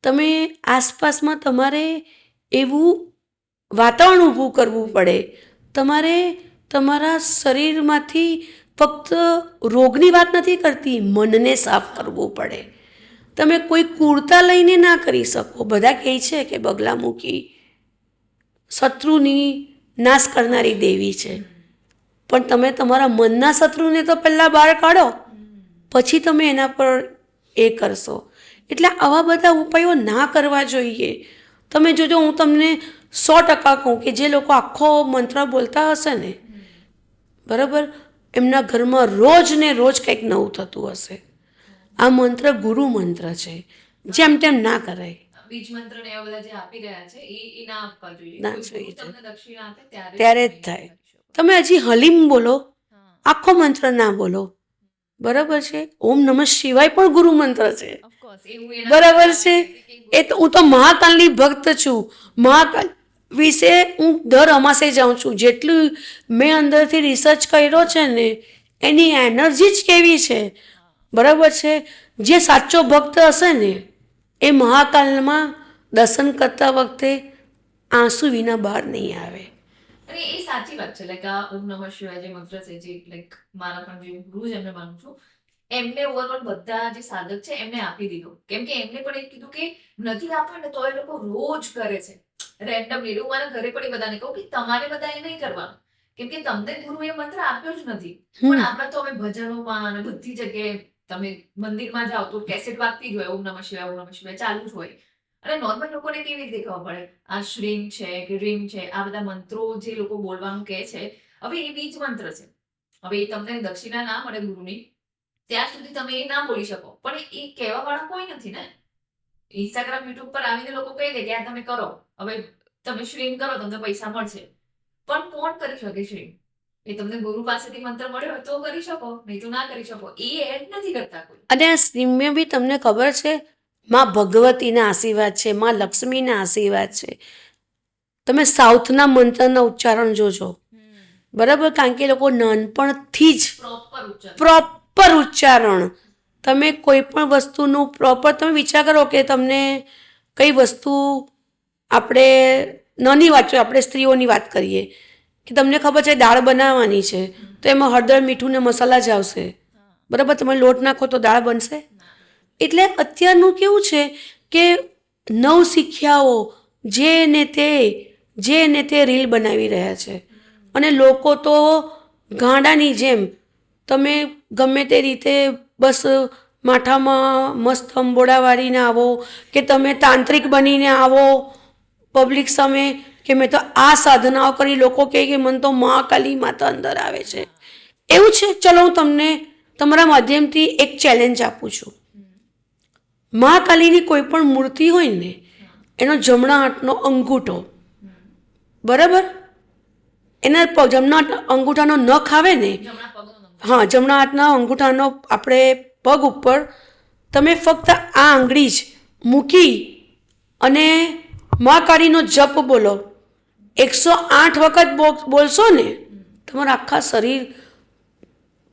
તમે આસપાસમાં તમારે એવું વાતાવરણ ઊભું કરવું પડે. તમારે તમારા શરીરમાંથી ફક્ત રોગની વાત નથી કરતી, મનને સાફ કરવું પડે. તમે કોઈ કુર્તા લઈને ના કરી શકો. બધા કહે છે કે બગલામુખી શત્રુની નાશ કરનારી દેવી છે, પણ તમે તમારા મનના શત્રુને તો પહેલાં બહાર કાઢો, પછી તમે એના પર એ કરશો. એટલે આવા બધા ઉપાયો ના કરવા જોઈએ. તમે જોજો, હું તમને 100% કહું કે જે લોકો આખો મંત્ર બોલતા હશે ને, બરાબર, એમના ઘરમાં રોજ ને રોજ કંઈક નવું થતું હશે. આ મંત્ર ગુરુ મંત્ર છે, જેમ તેમ ના કરાય. બીજ મંત્ર ને એવા બધા જે આપી રહ્યા છે એ ના આપવા જોઈએ. ના કોઈ જોઈએ. ગુરુ તમને દક્ષિણા આપે ત્યારે જ થાય. તમે હજી હલીમ બોલો, આખો મંત્ર ના બોલો, બરાબર છે. ઓમ નમઃ શિવાય પણ ગુરુ મંત્ર છે, બરાબર છે. એ તો હું તો મહાકાલની ભક્ત છું. મહાકાલ વિશે હું દર અમાસે જાઉં છું. જેટલું મેં અંદરથી રિસર્ચ કર્યો છે ને, એની એનર્જી જ કેવી છે, બરાબર છે. જે સાચો ભક્ત હશે ને એ મહાકાલમાં દર્શન કરતા વખતે આંસુ વિના બહાર નહીં આવે. અરે એ સાચી વાત છે. લાઈક આ ઓમ નમઃ શિવાય જે મંત્ર છે, જે લાઈક મારા પણ જે ગુરુ છે એમને માનું છું, એમને ઓવરઓલ બધા જે સાધક છે એમને આપી દીધું. કેમ કે એમને પણ એ કીધું કે નથી આપ્યું ને તો એ લોકો રોજ કરે છે રેન્ડમલી. હું મારા ઘરે પણ એ બધાને કહું કે તમારે બધા એ નહીં કરવાનું, કેમ કે તમને ગુરુ એ મંત્ર આપ્યો જ નથી. પણ આપણે તો હવે ભજનોમાં અને બધી જગ્યાએ તમે મંદિરમાં જાઓ તો કેસેટ વાગતી જ હોય, ઓમ નમઃ શિવાય ઓમ નમઃ શિવાય ચાલુ જ હોય. અને નોર્મલ લોકોને કેવી રીતે ખબર પડે આ શ્રીમ છે કે રીમ છે, આ બધા મંત્રો જે લોકો બોલવાનું કહે છે, હવે એ બીજ મંત્ર છે. હવે એ તમને દક્ષિણા ના મળે ગુરુની ત્યાં સુધી તમે એ ના બોલી શકો, પણ એ કહેવા વાળા કોઈ નથી ને. ઇન્સ્ટાગ્રામ યુટ્યુબ પર આવીને લોકો કહી દે કે આ તમે કરો. હવે તમે શ્રીમ કરો તમને પૈસા મળશે, પણ કોણ કરી શકે શ્રીમ? એ તમને ગુરુ પાસેથી મંત્ર મળ્યો હોય તો કરી શકો, નહીં તો ના કરી શકો. એ એડ નથી કરતા કોઈ. અને આ શ્રીમ્ય બી તમને ખબર છે, માં ભગવતીના આશીર્વાદ છે, માં લક્ષ્મીના આશીર્વાદ છે. તમે સાઉથના મંત્રના ઉચ્ચારણ જોજો, બરાબર? કારણ કે એ લોકો નાનપણથી જ પ્રોપર ઉચ્ચાર. પ્રોપર ઉચ્ચારણ. તમે કોઈ પણ વસ્તુનું પ્રોપર તમે વિચાર કરો કે તમને કઈ વસ્તુ આપણે નાની વાત છે, આપણે સ્ત્રીઓની વાત કરીએ કે તમને ખબર છે દાળ બનાવવાની છે તો એમાં હળદર મીઠું ને મસાલા જ આવશે, બરાબર? તમે લોટ નાખો તો દાળ બનશે? એટલે અત્યારનું કેવું છે કે નવ શીખ્યાઓ જે ને તે રીલ બનાવી રહ્યા છે અને લોકો તો ગાંડાની જેમ તમે ગમે તે રીતે બસ માથામાં મસ્ત અંબોડા વાળીને આવો કે તમે તાંત્રિક બનીને આવો પબ્લિક સામે કે મેં તો આ સાધનાઓ કરી. લોકો કહે કે મને તો મહાકાલી માતા અંદર આવે છે. એવું છે? ચલો હું તમને તમારા માધ્યમથી એક ચેલેન્જ આપું છું. મહાકાલીની કોઈ પણ મૂર્તિ હોય ને એનો જમણા હાથનો અંગૂઠો, બરાબર, એના જમણા અંગૂઠાનો નખ આવે ને, જમણા પગનો નંબર. હા, જમણા હાથના અંગૂઠાનો આપણે પગ ઉપર તમે ફક્ત આ આંગળી જ મૂકી અને મહાકાળીનો જપ બોલો. 108 વખત બોલશો ને તમારા આખા શરીર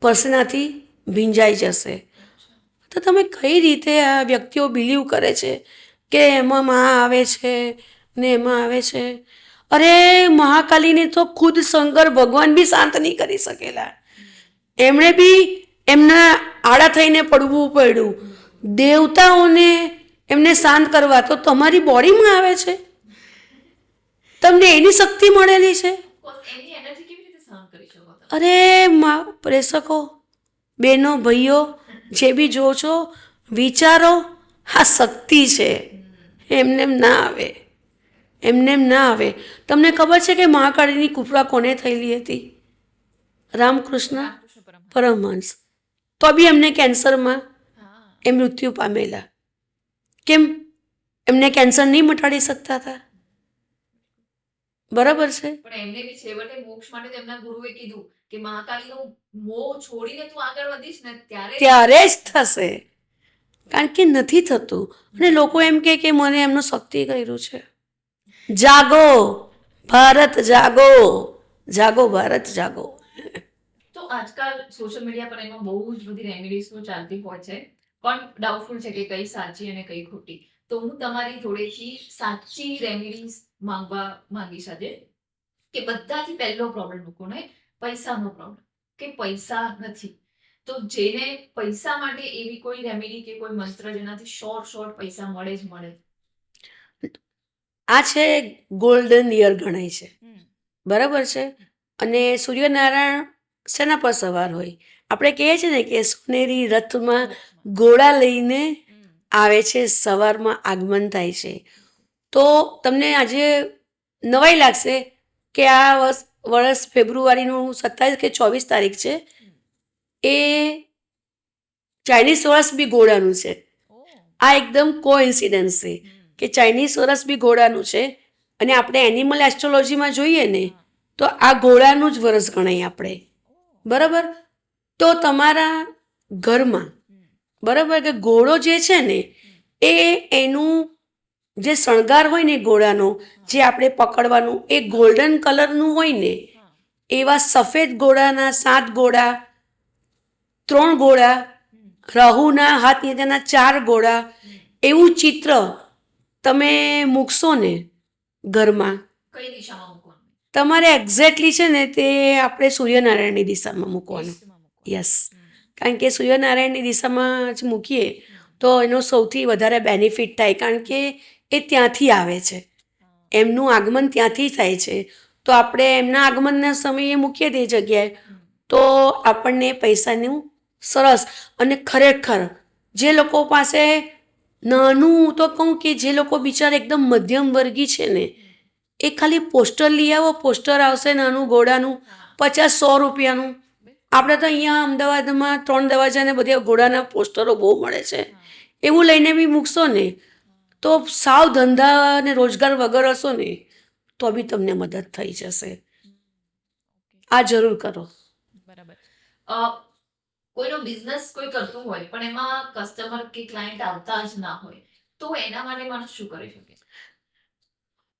પસીનાથી ભીંજાઈ જશે. તો તમે કઈ રીતે આ વ્યક્તિઓ બિલીવ કરે છે કે એમાં માં આવે છે ને એમાં આવે છે? અરે મહાકાલીને તો ખુદ શંકર ભગવાન બી શાંત નહીં કરી શકેલા. એમણે બી એમના આડા થઈને પડવું પડ્યું. દેવતાઓને એમને શાંત કરવા તો તમારી બોડીમાં આવે છે, તમને એની શક્તિ મળેલી છે. એની એનર્જી કેવી રીતે સહન કરી શકો તમે? અરે પ્રેક્ષકો, બહેનો, ભાઈઓ જે બી જો છો, વિચારો, આ શક્તિ છે, એમને એમ ના આવે, એમને એમ ના આવે. તમને ખબર છે કે મહાકાળીની કૃપા કોને થયેલી હતી? રામકૃષ્ણ પરમહંસ. તો બી એમને કેન્સરમાં એ મૃત્યુ પામેલા. કેમ? એમને કેન્સર નહીં મટાડી શકતા હતા, બરાબર છે? પણ એમને બી છેવટે મોક્ષ માટે તેમના ગુરુએ કીધું કે મહાકાલીનો મોહ છોડીને તું આગળ વધીશ ને ત્યારે જ થશે, કારણ કે નથી થતું. અને લોકો એમ કે મને એમનું શક્તિ કર્યું છે. જાગો ભારત, જાગો, જાગો ભારત, જાગો. તો આજકાલ સોશિયલ મીડિયા પર એમાં બહુ જ બધી રેમેડીઝ ચાલતી હોય છે, પણ ડાઉટફુલ છે કે કઈ સાચી અને કઈ ખોટી. તો હું તમારી જોડેથી સાચી રેમેડીઝ માંગીશ આજે, કે બધાથી પહેલો પ્રોબ્લેમ લોકોને પૈસાનો પ્રોબ્લેમ, કે પૈસા નથી. તો જેને પૈસા માટે એવી કોઈ રેમેડી કે કોઈ મંત્ર જેનાથી શોર્ટ પૈસા મળે જ મળે. આ છે ગોલ્ડન યર ગણાય છે, બરાબર છે? અને સૂર્યનારાયણ શેના પર સવાર હોય? આપણે કહીએ છીએ ને કે સોનેરી રથમાં ઘોડા લઈને આવે છે, સવારમાં આગમન થાય છે. તો તમને આજે નવાઈ લાગશે કે આ વર્ષ ફેબ્રુઆરીનું 27 કે 24 તારીખ છે, એ ચાઇનીઝ વર્ષ બી ઘોડાનું છે. આ એકદમ કોઇન્સિડન્સ છે કે ચાઇનીઝ વર્ષ બી ઘોડાનું છે અને આપણે એનિમલ એસ્ટ્રોલોજીમાં જોઈએ ને તો આ ઘોડાનું જ વર્ષ ગણાય આપણે, બરાબર? તો તમારા ઘરમાં, બરાબર, કે ઘોડો જે છે ને એ એનું જે શણગાર હોય ને ઘોડાનો, જે આપણે પકડવાનું એ ગોલ્ડન કલરનું હોય ને, એવા સફેદ ઘોડાના 7 ઘોડા, 3 ઘોડા, રાહુના હાથ નીચેના 4 ઘોડા, એવું ચિત્ર તમે મૂકશો ને ઘરમાં, કઈ દિશામાં મૂકવાનું? તમારે એક્ઝેક્ટલી છે ને તે આપણે સૂર્યનારાયણની દિશામાં મૂકવાનું. યસ, કારણ કે સૂર્યનારાયણની દિશામાં જ મૂકીએ તો એનો સૌથી વધારે બેનિફિટ થાય, કારણ કે એ ત્યાંથી આવે છે, એમનું આગમન ત્યાંથી થાય છે. તો આપણે એમના આગમનના સમયે મૂકીએ તે જગ્યાએ તો આપણને પૈસાનું સરસ. અને ખરેખર જે લોકો પાસે નાનું, હું તો કહું કે જે લોકો બિચારા એકદમ મધ્યમ વર્ગી છે ને, એ ખાલી પોસ્ટર લઈ આવો, પોસ્ટર આવશે નાનું ઘોડાનું 50-100 રૂપિયાનું. આપણે તો અહીંયા અમદાવાદમાં 3 દરવાજાને બધા ઘોડાના પોસ્ટરો બહુ મળે છે. એવું લઈને બી મૂકશો ને તો સાવ ધંધા અને રોજગાર વગર હશો ને તો બી તમને મદદ થઈ જશે. આ જરૂર કરો. બરાબર. કોઈનો બિઝનેસ કોઈ કરતું હોય પણ એમાં કસ્ટમર કે ક્લાયન્ટ આવતા જ ના હોય, તો એના માટે માણસ શું કરી શકે?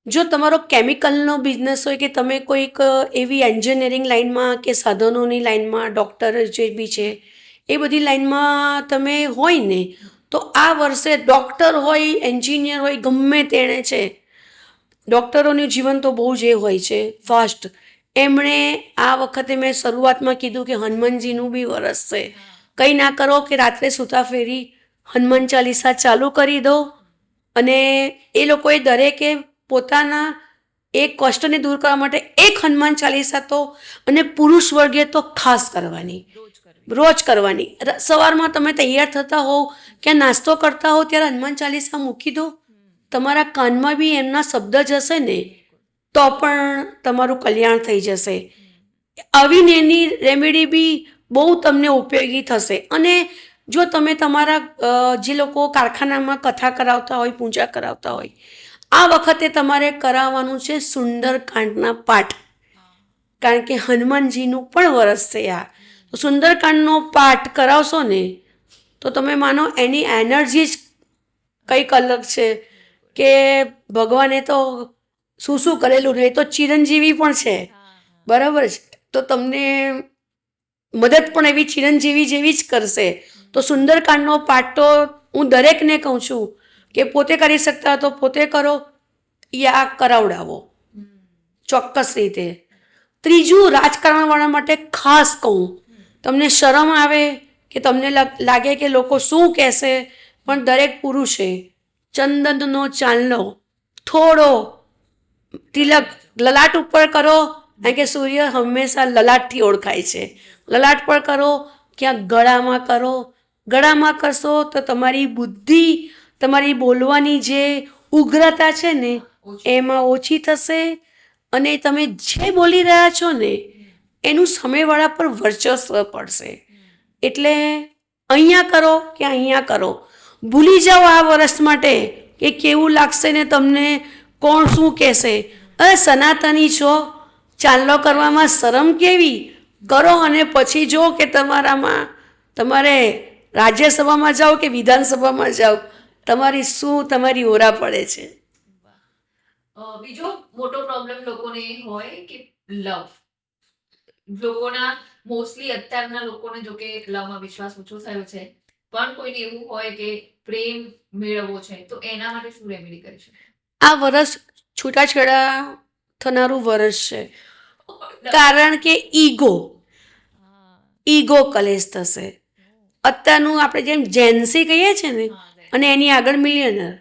જો તમારો કેમિકલનો બિઝનેસ હોય કે તમે કોઈક એવી એન્જિનિયરિંગ લાઇનમાં કે સાધનોની લાઇનમાં, ડૉક્ટર જે બી છે એ બધી લાઇનમાં તમે હોય ને, તો આ વર્ષે ડૉક્ટર હોય, એન્જિનિયર હોય, ગમે તેણે છે, ડૉક્ટરોનું જીવન તો બહુ જ એ હોય છે ફાસ્ટ. એમણે આ વખતે મેં શરૂઆતમાં કીધું કે હનુમાનજીનું બી વરસ છે. કંઈ ના કરો કે રાત્રે સૂતા ફેરી હનુમાન ચાલીસા ચાલુ કરી દો, અને એ લોકોએ દરેકે પોતાના એક કષ્ટને દૂર કરવા માટે એક હનુમાન ચાલીસા તો, અને પુરુષ વર્ગે તો ખાસ કરવાની, રોજ કરવાની. સવારમાં તમે તૈયાર થતા હોવ કે નાસ્તો કરતા હોવ ત્યારે હનુમાન ચાલીસા મૂકી દો. તમારા કાનમાં બી એમના શબ્દ જશે ને તો પણ તમારું કલ્યાણ થઈ જશે. આવી એની રેમેડી બી બહુ તમને ઉપયોગી થશે. અને જો તમે તમારા જે લોકો કારખાનામાં કથા કરાવતા હોય, પૂજા કરાવતા હોય, આ વખતે તમારે કરાવવાનું છે સુંદરકાંડના પાઠ, કારણ કે હનુમાનજીનું પણ વરસ છે આ. તો સુંદરકાંડનો પાઠ કરાવશો ને તો તમે માનો એની એનર્જી જ કંઈક અલગ છે કે ભગવાને તો શું શું કરેલું ને, એ તો ચિરંજીવી પણ છે, બરાબર છે. તો તમને મદદ પણ એવી ચિરંજીવી જેવી જ કરશે. તો સુંદરકાંડનો પાઠ તો હું દરેકને કહું છું કે પોતે કરી શકતા તો પોતે કરો યા કરાવડાવો, ચોક્કસ રીતે. ત્રીજું, રાજકારણવાળા માટે ખાસ કહું, તમને શરમ આવે કે તમને લાગે કે લોકો શું કહેશે, પણ દરેક પુરુષે ચંદનનો ચાંદલો થોડો તિલક લલાટ ઉપર કરો, કારણ કે સૂર્ય હંમેશા લલાટથી ઓળખાય છે. લલાટ પર કરો, ક્યાંક ગળામાં કરો. ગળામાં કરશો તો તમારી બુદ્ધિ, તમારી બોલવાની જે ઉગ્રતા છે ને એમાં ઓછી થશે, અને તમે જે બોલી રહ્યા છો ને એનું સામેવાળા પર વર્ચસ્વ પડશે. એટલે અહીંયા કરો કે અહીંયા કરો, ભૂલી જાઓ આ વર્ષ માટે કે કેવું લાગશે ને તમને કોણ શું કહેશે. અરે સનાતની છો, ચાંદલો કરવામાં શરમ કેવી, કરો અને પછી જો કે તમારે રાજ્યસભામાં જાઓ કે વિધાનસભામાં જાઓ, તમારી ઓરા પડે છે. બીજો મોટો પ્રોબ્લેમ લોકોને હોય કે લવ. લોકોના મોસ્ટલી અત્યારના લોકોને જો કે લવમાં વિશ્વાસ ઓછો થયો છે, પણ કોઈને એવું હોય કે પ્રેમ મેળવવો છે, તો એના માટે શું રેમેડી કરી શકે? આ વર્ષ છૂટાછેડા થનારું વર્ષ છે, કારણ કે ઈગો કલેશ થશે. અત્યારનું આપણે જેમ જેન્સી કહીએ છીએ ને, અને એની આગળ મિલિયનર,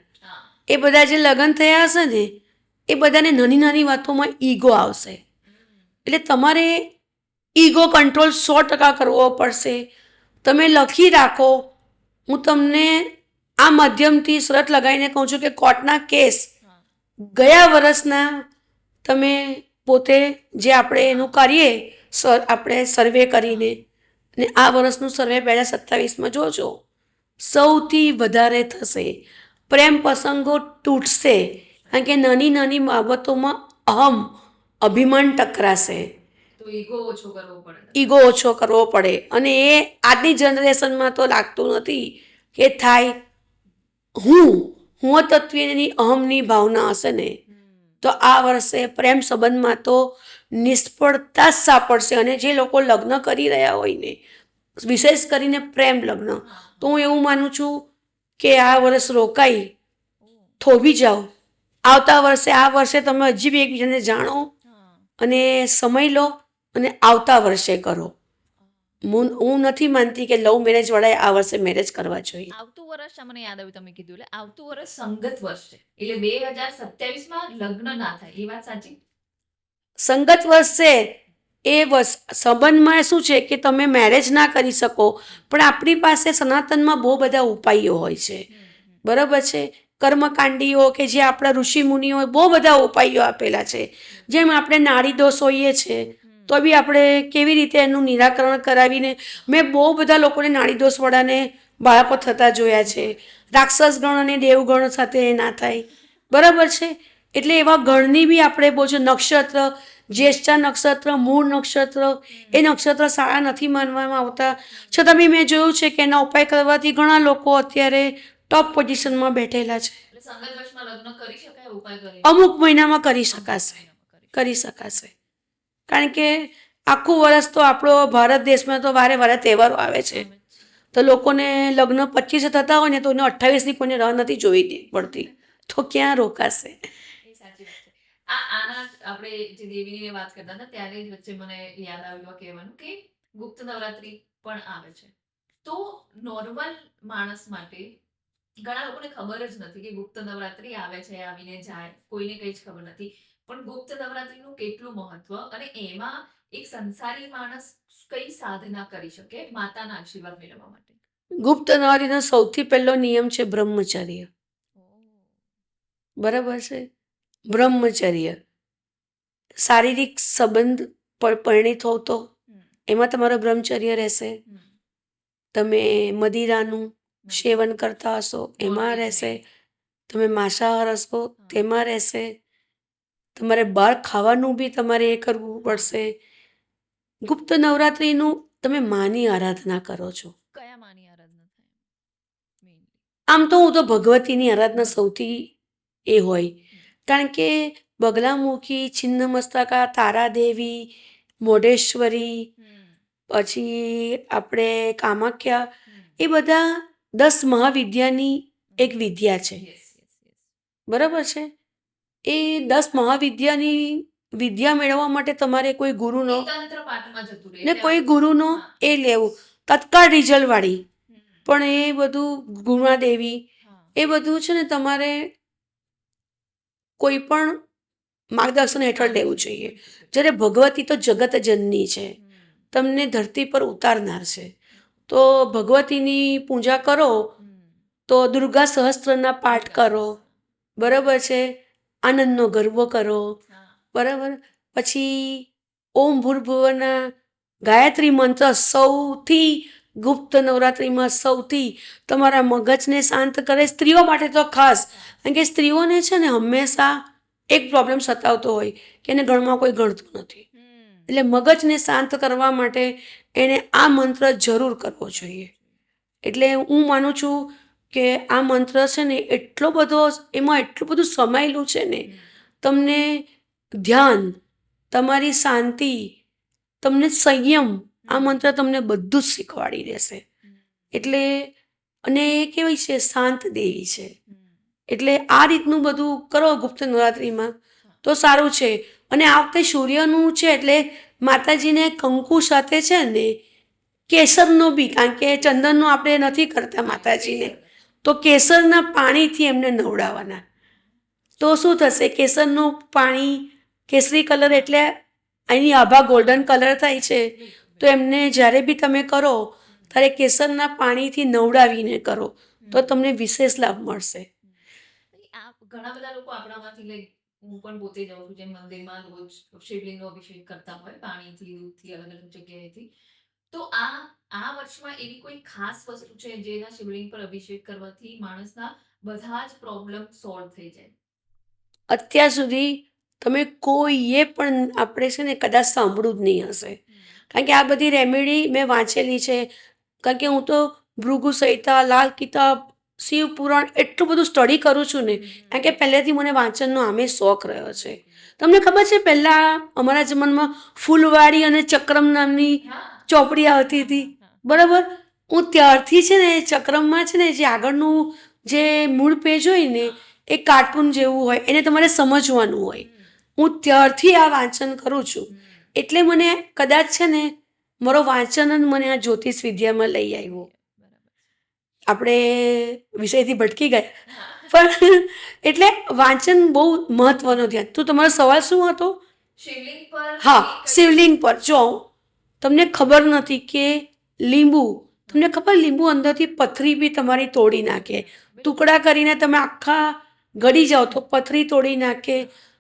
એ બધા જે લગ્ન થયા હશે ને એ બધાને નાની નાની વાતોમાં ઈગો આવશે. એટલે તમારે ઈગો કંટ્રોલ 100% કરવો પડશે. તમે લખી રાખો. હું તમને આ માધ્યમથી શરત લગાવીને કહું છું કે કોર્ટના કેસ ગયા વર્ષના તમે પોતે જે આપણે એનું કરીએ, આપણે સર્વે કરીને, ને આ વર્ષનું સર્વે 2027માં જોજો, સૌથી વધારે થશે. પ્રેમ પ્રસંગો તૂટશે, કારણ કે નાની નાની બાબતોમાં અભિમાન ટકરાશે. તો ઈગો ઓછો કરવો પડે. અને એ આજની જનરેશનમાં તો લાગતું નથી કે થાય. હું તત્વીની અહમની ભાવના હશે ને તો આ વર્ષે પ્રેમ સંબંધમાં તો નિષ્ફળતા જ સાંપડશે. અને જે લોકો લગ્ન કરી રહ્યા હોય ને, વિશેષ કરીને પ્રેમ લગ્ન, તો હું એવું માનું છું કે આ વર્ષ રોકાઈ થોભી જાઓ. આવતા વર્ષે, આ વર્ષે તમે હજી બી એકબીજાને જાણો અને સમય લો, અને આવતા વર્ષે કરો. હું નથી માનતી કે લવ મેરેજ વાળાએ આ વર્ષે મેરેજ કરવા જોઈએ. આવતું વર્ષ મને યાદ આવ્યું તમે કીધું, એટલે આવતું વર્ષ સંગત વર્ષ છે, એટલે 2027માં લગ્ન ના થાય, એ વાત સાચી? સંગત વર્ષ છે એ સંબંધમાં શું છે કે તમે મેરેજ ના કરી શકો, પણ આપણી પાસે સનાતનમાં બહુ બધા ઉપાયો હોય છે, બરાબર છે. કર્મકાંડીઓ કે જે આપણા ઋષિ મુનિઓ બહુ બધા ઉપાયો આપેલા છે. જેમ આપણે નાડી દોષ હોઈએ છીએ તો બી આપણે કેવી રીતે એનું નિરાકરણ કરાવીને, મેં બહુ બધા લોકોને નાડી દોષવાળાને બાળકો થતા જોયા છે. રાક્ષસ ગણ અને દેવગણ સાથે ના થાય, બરાબર છે. એટલે એવા ગણની બી આપણે બહુ છે નક્ષત્ર, જ્યેષ્ઠા નક્ષત્ર, મૂળ નક્ષત્ર, એ નક્ષત્ર સારા નથી માનવામાં આવતા, છતાં બી મેં જોયું છે કે એના ઉપાય કરવાથી ઘણા લોકો અત્યારે ટોપ પોઝિશનમાં બેઠેલા છે. એટલે સંગત વર્ષમાં લગ્ન કરી શકાય ઉપાય કરીને? અમુક મહિનામાં કરી શકાશે, કરી શકાશે. કારણ કે આખું વર્ષ તો આપણો ભારત દેશમાં તો વારે વારે તહેવારો આવે છે, તો લોકોને લગ્ન 25 થતા હોય ને તો એને 28ની કોઈને રાહ નથી જોવી પડતી, તો ક્યાં રોકાશે? એ સાચી વાત છે. આના આપણે જે દેવીની વાત કરતા હતા ત્યારે જ વચ્ચે મને યાદ આવ્યું આ કહેવાનું કે ગુપ્ત નવરાત્રી પણ આવે છે. તો નોર્મલ માણસ માટે ઘણા લોકોને ખબર જ નથી કે ગુપ્ત નવરાત્રી આવે છે, આવીને જાય, કોઈને કંઈ જ ખબર નથી. પણ ગુપ્ત નવરાત્રીનું કેટલું મહત્વ, અને એમાં એક સંસારી માણસ કઈ સાધના કરી શકે માતાના આશીર્વાદ મેળવવા માટે? ગુપ્ત નવરાત્રીનો સૌથી પહેલો નિયમ છે બ્રહ્મચર્ય. બરાબર છે? બ્રહ્મચર્ય. શારીરિક સંબંધ પરિણીત હોવ તો એમાં તમારો બ્રહ્મચર્ય રહેશે. તમે મદિરાનું સેવન કરતા હશો એમાં રહેશે, તમે માંસાહાર હશો તેમાં રહેશે, તમારે બહાર ખાવાનું બી તમારે એ કરવું પડશે. ગુપ્ત નવરાત્રિનું તમે માની આરાધના કરો છો. કયા માની આરાધના થાય? આમ તો હું તો ભગવતીની આરાધના સૌથી એ હોય, કારણ કે બગલામુખી, છિન્નમસ્તકા, તારાદેવી, મોઢેશ્વરી, પછી આપણે કામાખ્યા, એ બધા 10 મહાવિદ્યાની એક વિદ્યા છે. બરાબર છે? એ 10 મહાવિદ્યાની વિદ્યા મેળવવા માટે તમારે કોઈ ગુરુનો તંત્ર પાઠમાં જતું રહે ને કોઈ ગુરુનો એ લેવું, તત્કાળ રિઝલ્ટ વાળી. પણ એ બધું ગુણાદેવી, એ બધું છે ને તમારે કોઈ પણ માર્ગદર્શન હેઠળ લેવું જોઈએ. જ્યારે ભગવતી તો જગત જનની છે, તમને ધરતી પર ઉતારનાર છે. તો ભગવતીની પૂજા કરો, તો દુર્ગા સહસ્ત્રના પાઠ કરો, બરાબર છે, આનંદનો ગરબો કરો, બરાબર. પછી ઓમ ભૂર્ભુવના ગાયત્રી મંત્ર સૌથી ગુપ્ત નવરાત્રિમાં સૌથી તમારા મગજને શાંત કરે, સ્ત્રીઓ માટે તો ખાસ. કારણ કે સ્ત્રીઓને છે ને હંમેશા એક પ્રોબ્લેમ સતાવતો હોય કે એને ઘરમાં કોઈ ગણતું નથી, એટલે મગજને શાંત કરવા માટે એને આ મંત્ર જરૂર કરવો જોઈએ. એટલે હું માનું છું કે આ મંત્ર છે ને એટલો બધો, એમાં એટલું બધું સમાયેલું છે ને, તમને ધ્યાન, તમારી શાંતિ, તમને સંયમ, આ મંત્ર તમને બધું જ શીખવાડી દેશે. એટલે અને એ કેવી છે, શાંત દેવી છે. એટલે આ રીતનું બધું કરો ગુપ્ત નવરાત્રિમાં તો સારું છે. અને આ વખતે સૂર્યનું છે એટલે માતાજીને કંકુ સાથે છે ને કેસરનો બી, કારણ કે ચંદનનો આપણે નથી કરતા માતાજીને, તો કેસરના પાણીથી એમને નવડાવવાના. તો શું થશે, કેસરનું પાણી કેસરી કલર એટલે અહીંની આભા ગોલ્ડન કલર થાય છે. તો એમને જ્યારે બી તમે કરો ત્યારે કેસરના પાણીથી નવડાવીને કરો તો તમને વિશેષ લાભ મળશે. ઘણા બધા લોકો આપણામાંથી લાઈક હું પણ પોતે જાઉં છું, જેમ મંદિરમાં રોજ શિવલિંગનો અભિષેક કરતા હોય પાણીથી, દૂધથી, અલગ અલગ જગ્યાએથી. તો આ વર્ષમાં એવી કોઈ ખાસ વસ્તુ છે જેના શિવલિંગ પર અભિષેક કરવાથી માણસના બધા જ પ્રોબ્લેમ સોલ્વ થઈ જાય? અત્યાર સુધી તમે કોઈએ પણ આપણે છે ને કદાચ સાંભળ્યું જ નહીં હશે, કારણ કે આ બધી રેમેડી મેં વાંચેલી છે. કારણ કે હું તો ભૃગુ સંહિતા, લાલ કિતાબ, શિવ પુરાણ એટલું બધું સ્ટડી કરું છું ને, કારણ કે પહેલેથી મને વાંચનનો આમે શોખ રહ્યો છે. તમને ખબર છે પહેલાં અમારા જમાનામાં ફૂલવાડી અને ચક્રમ નામની ચોપડી આવતી હતી, બરાબર. હું ત્યારથી છે ને ચક્રમમાં છે ને જે આગળનું જે મૂળ પેજ હોય ને એ કાર્ટૂન જેવું હોય, એને તમારે સમજવાનું હોય. હું ત્યારથી આ વાંચન કરું છું, એટલે મને કદાચ છે ને મારો વાંચન જ મને આ જ્યોતિષ વિદ્યામાં લઈ આવ્યો. આપણે વિષયથી ભટકી ગયા, પણ એટલે વાંચન બહુ મહત્વનો ધ્યાન. તો તમારો સવાલ શું હતો? શિવલિંગ પર? હા, શિવલિંગ પર જો તમને ખબર નથી કે લીંબુ, તમને ખબર લીંબુ અંદરથી પથરી બી તમારી તોડી નાખે, ટુકડા કરીને તમે આખા ગળી જાઓ તો પથરી તોડી નાખે.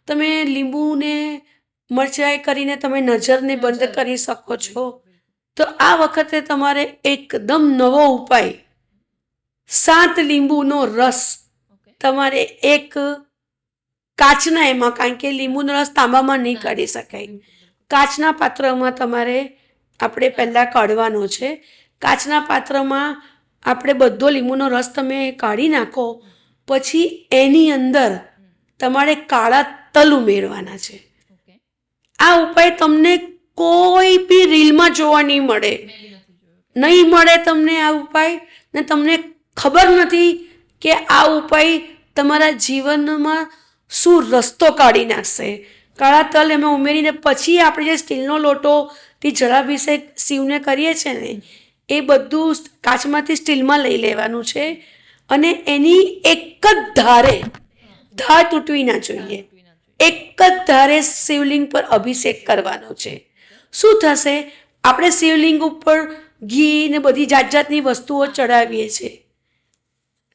તમે લીંબુને મરચાઈ કરીને તમે નજરને બંધ કરી શકો છો. તો આ વખતે તમારે એકદમ નવો ઉપાય, 7 લીંબુનો રસ તમારે એક કાચના એમાં, કારણ કે લીંબુનો રસ તાંબામાં નહીં કાઢી શકાય. કાચના પાત્રમાં તમારે આપણે પહેલાં કાઢવાનો છે. કાચના પાત્રમાં આપણે બધો લીંબુનો રસ તમે કાઢી નાખો, પછી એની અંદર તમારે કાળા તલ ઉમેરવાના છે. ઓકે, આ ઉપાય તમને કોઈ બી રીલમાં જોવા નહીં મળે, મેં બી નથી જોયું. નહીં મળે તમને આ ઉપાય, ને તમને ખબર નથી કે આ ઉપાય તમારા જીવનમાં શું રસ્તો કાઢી નાખશે. કાળા તલ એમાં ઉમેરીને પછી આપણે જે સ્ટીલનો લોટોથી જળાભિષેક શિવને કરીએ છીએ ને, એ બધું કાચમાંથી સ્ટીલમાં લઈ લેવાનું છે, અને એની એક જ ધારે, ધાર તૂટવી ના જોઈએ, એક જ ધારે શિવલિંગ પર અભિષેક કરવાનો છે. શું થશે, આપણે શિવલિંગ ઉપર ઘી ને બધી જાત જાતની વસ્તુઓ ચડાવીએ છીએ.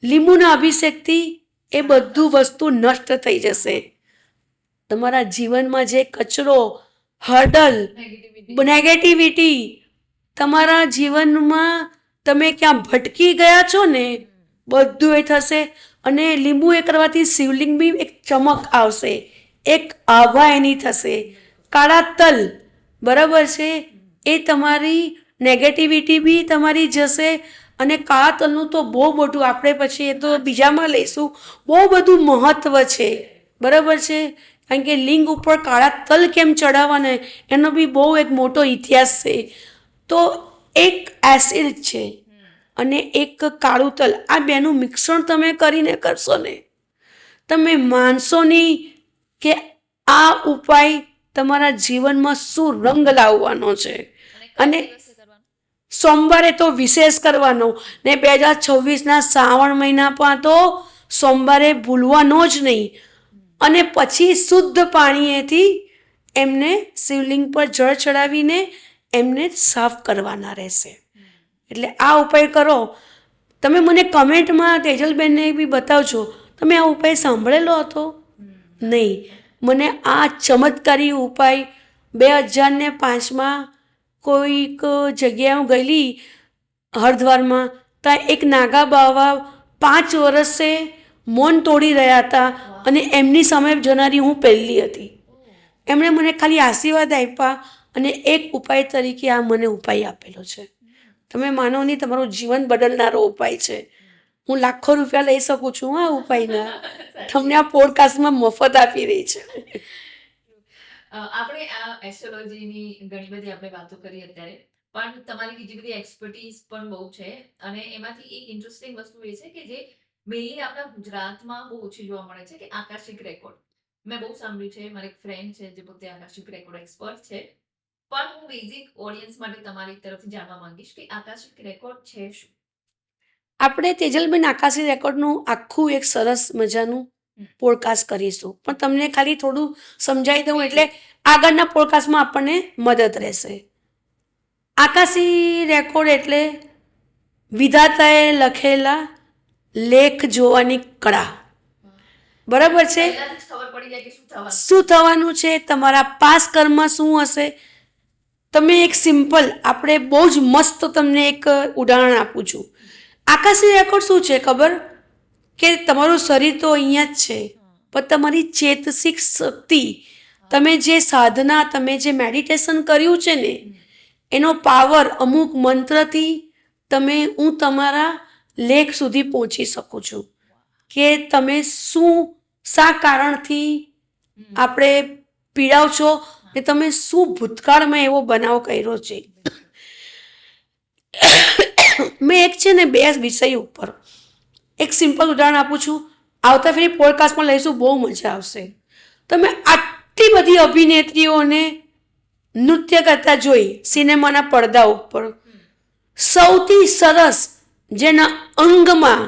લીંબુના અભિષેકથી એ બધું વસ્તુ નષ્ટ થઈ જશે. તમારા જીવનમાં જે કચરો, હર્ડલ, નેગેટિવિટી, તમારા જીવનમાં તમે ક્યાં ભટકી ગયા છો ને, બધું એ થશે. અને લીંબુ એ કરવાથી શિવલિંગ બી એક ચમક આવશે, એક આભા એની થશે. કાળા તલ, બરાબર છે, એ તમારી નેગેટિવિટી બી તમારી જશે. અને કાળા તલનું તો બહુ મોટું, આપણે પછી એ તો બીજામાં લઈશું, બહુ બધું મહત્ત્વ છે, બરાબર છે. કારણ કે લિંગ ઉપર કાળા તલ કેમ ચડાવવાના એનો બી બહુ એક મોટો ઇતિહાસ છે. તો એક એસિડ છે અને એક કાળું તલ, આ બેનું મિશ્રણ તમે કરીને કરશો ને, તમે માનશો નહીં કે આ ઉપાય તમારા જીવનમાં શું રંગ લાવવાનો છે. અને સોમવારે તો વિશેષ કરવાનો ને, 2026ના શ્રાવણ મહિનામાં તો સોમવારે ભૂલવાનો જ નહીં. અને પછી શુદ્ધ પાણીએથી એમને શિવલિંગ પર જળ ચડાવીને એમને સાફ કરવાના રહેશે. એટલે આ ઉપાય કરો. તમે મને કમેન્ટમાં તેજલબેનને બી બતાવજો, તમે આ ઉપાય સાંભળેલો હતો? નહીં. મને આ ચમત્કારી ઉપાય 2005માં કોઈક જગ્યાએ હું ગયેલી હરિદ્વારમાં, ત્યાં એક નાગા બાવા 5 વર્ષે મૌન તોડી રહ્યા હતા, અને એમની સામે જનારી હું પહેલી હતી. એમણે મને ખાલી આશીર્વાદ આપ્યા અને એક ઉપાય તરીકે આ મને ઉપાય આપેલો છે. તમે માનો નહીં, તમારું જીવન બદલનારો ઉપાય છે. હું લાખો રૂપિયા લઈ શકું છું આ ઉપાયના, તમને આ પોડકાસ્ટમાં મફત આપી રહી છે. આપણે આ એસ્ટ્રોલોજીની ઘણી બધી આપણે વાતો કરી અત્યારે, પણ તમારી બીજી બધી એક્સપર્ટીઝ પણ બહુ છે. અને એમાંથી એક ઇન્ટરેસ્ટિંગ વસ્તુ એ છે કે જે મેઇનલી આપણા ગુજરાતમાં બહુ ઓછી જોવા મળે છે, કે આકાશિક રેકોર્ડ. મેં બહુ સાંભળ્યું છે, મારી એક ફ્રેન્ડ છે જે પોતે આકાશિક રેકોર્ડ એક્સપર્ટ છે. પણ હું બેઝિક ઓડિયન્સ માટે તમારી તરફથી જાણવા માંગીશ કે આકાશિક રેકોર્ડ છે શું? આપણે તેજલબેન આકાશી રેકોર્ડનું આખું એક સરસ મજાનું પોડકાસ્ટ કરીશું, પણ તમને ખાલી થોડું સમજાવી દઉં એટલે આગળના પોડકાસ્ટમાં આપણને મદદ રહેશે. આકાશી રેકોર્ડ એટલે વિધાતાએ લખેલા લેખ જોવાની કળા, બરાબર છે. પહેલાથી જ ખબર પડી જાય કે શું થવાનું. શું થવાનું છે, તમારા પાસ કર્મ શું હશે. તમે એક સિમ્પલ, આપણે બહુ જ મસ્ત તમને એક ઉદાહરણ આપું છું. આકાશી રેકોર્ડ શું છે ખબર, કે તમારું શરીર તો અહીંયા જ છે, પણ તમારી ચેતસિક શક્તિ, તમે જે સાધના, તમે જે મેડિટેશન કર્યું છે ને, એનો પાવર અમુક મંત્રથી તમે, હું તમારા લેખ સુધી પહોંચી શકું છું કે તમે શું, શા કારણથી આપણે પીડાવ છો ને તમે શું ભૂતકાળમાં એવો બનાવ કર્યો છે. મેં એક છે ને 2 વિષય ઉપર એક સિમ્પલ ઉદાહરણ આપું છું. આવતા ફેરી પોડકાસ્ટમાં લઈશું, બહુ મજા આવશે. તમે આટલી બધી અભિનેત્રીઓને નૃત્ય કરતા જોઈ સિનેમાના પડદા ઉપર, સૌથી સરસ જેના અંગમાં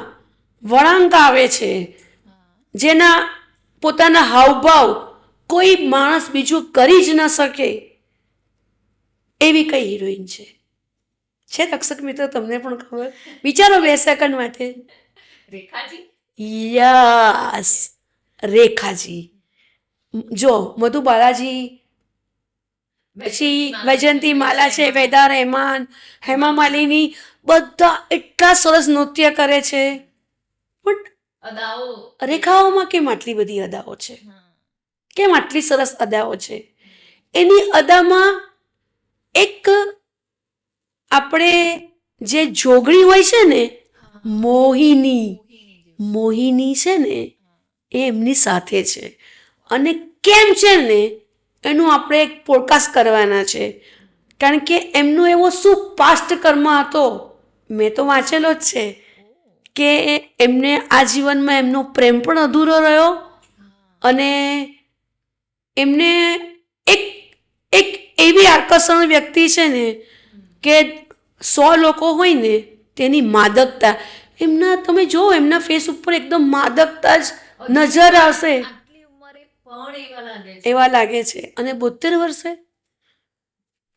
વળાંક આવે છે, જેના પોતાના હાવભાવ કોઈ માણસ બીજું કરી જ ન શકે, એવી કઈ હિરોઈન છે? દર્શક મિત્રો તમને પણ ખબર? વિચારો 2 સેકન્ડ માટે. રેખાજી. યસ, રેખાજી. જો મધુ બાલાજી, પછી વૈજયંતી માલા છે, વેદા રહેમાન, હેમા માલિની, બધા એટલા સરસ નૃત્ય કરે છે, પણ અદાઓ. રેખાઓમાં કેમ આટલી બધી અદાઓ છે? કેમ આટલી સરસ અદાઓ છે? એની અદામાં એક આપણે જે જોગણી હોય છે ને, મોહિની છે ને, એ એમની સાથે છે. અને કેમ છે ને, એનું આપણે એક પોડકાસ્ટ કરવાના છે. કારણ કે એમનો એવો શું પાસ્ટ કર્મ હતો, મેં તો વાંચેલો જ છે કે એમને આ જીવનમાં એમનો પ્રેમ પણ અધૂરો રહ્યો, અને એમને એક એક એવી આકર્ષણ વ્યક્તિ છે ને કે 100 લોકો હોય ને તેની માદકતા, એમના તમે જો એમના ફેસ ઉપર એકદમ માદકતા જ નજર આવશે, એવા લાગે છે. અને 72 વર્ષે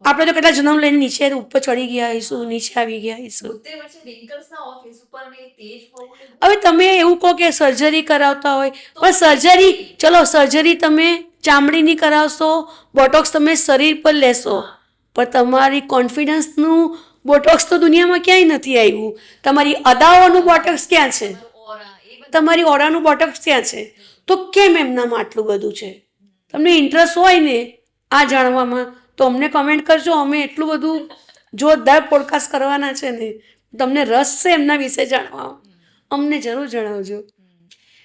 આપણે તો કેટલા જન્મ લઈને નીચે ઉપર ચડી ગયા હઈશું, નીચે આવી ગયા હઈશું. હવે તમે એવું કહો કે સર્જરી કરાવતા હોય, પણ સર્જરી તમે ચામડીની કરાવશો, બોટોક્સ તમે શરીર પર લેશો, પણ તમારી કોન્ફિડન્સનું બોટોક્સ તો દુનિયામાં ક્યાંય નથી આવ્યું. તમારી અદાઓનું બોટોક્સ ક્યાં છે? તમારી ઓરાનું બોટોક્સ ક્યાં છે? તો કેમ એમનામાં આટલું બધું છે? તમને ઇન્ટરેસ્ટ હોય ને આ જાણવામાં તો અમને કમેન્ટ કરજો. અમે એટલું બધું જોરદાર પોડકાસ્ટ કરવાના છે ને, તમને રસ છે એમના વિશે જાણવામાં, અમને જરૂર જણાવજો.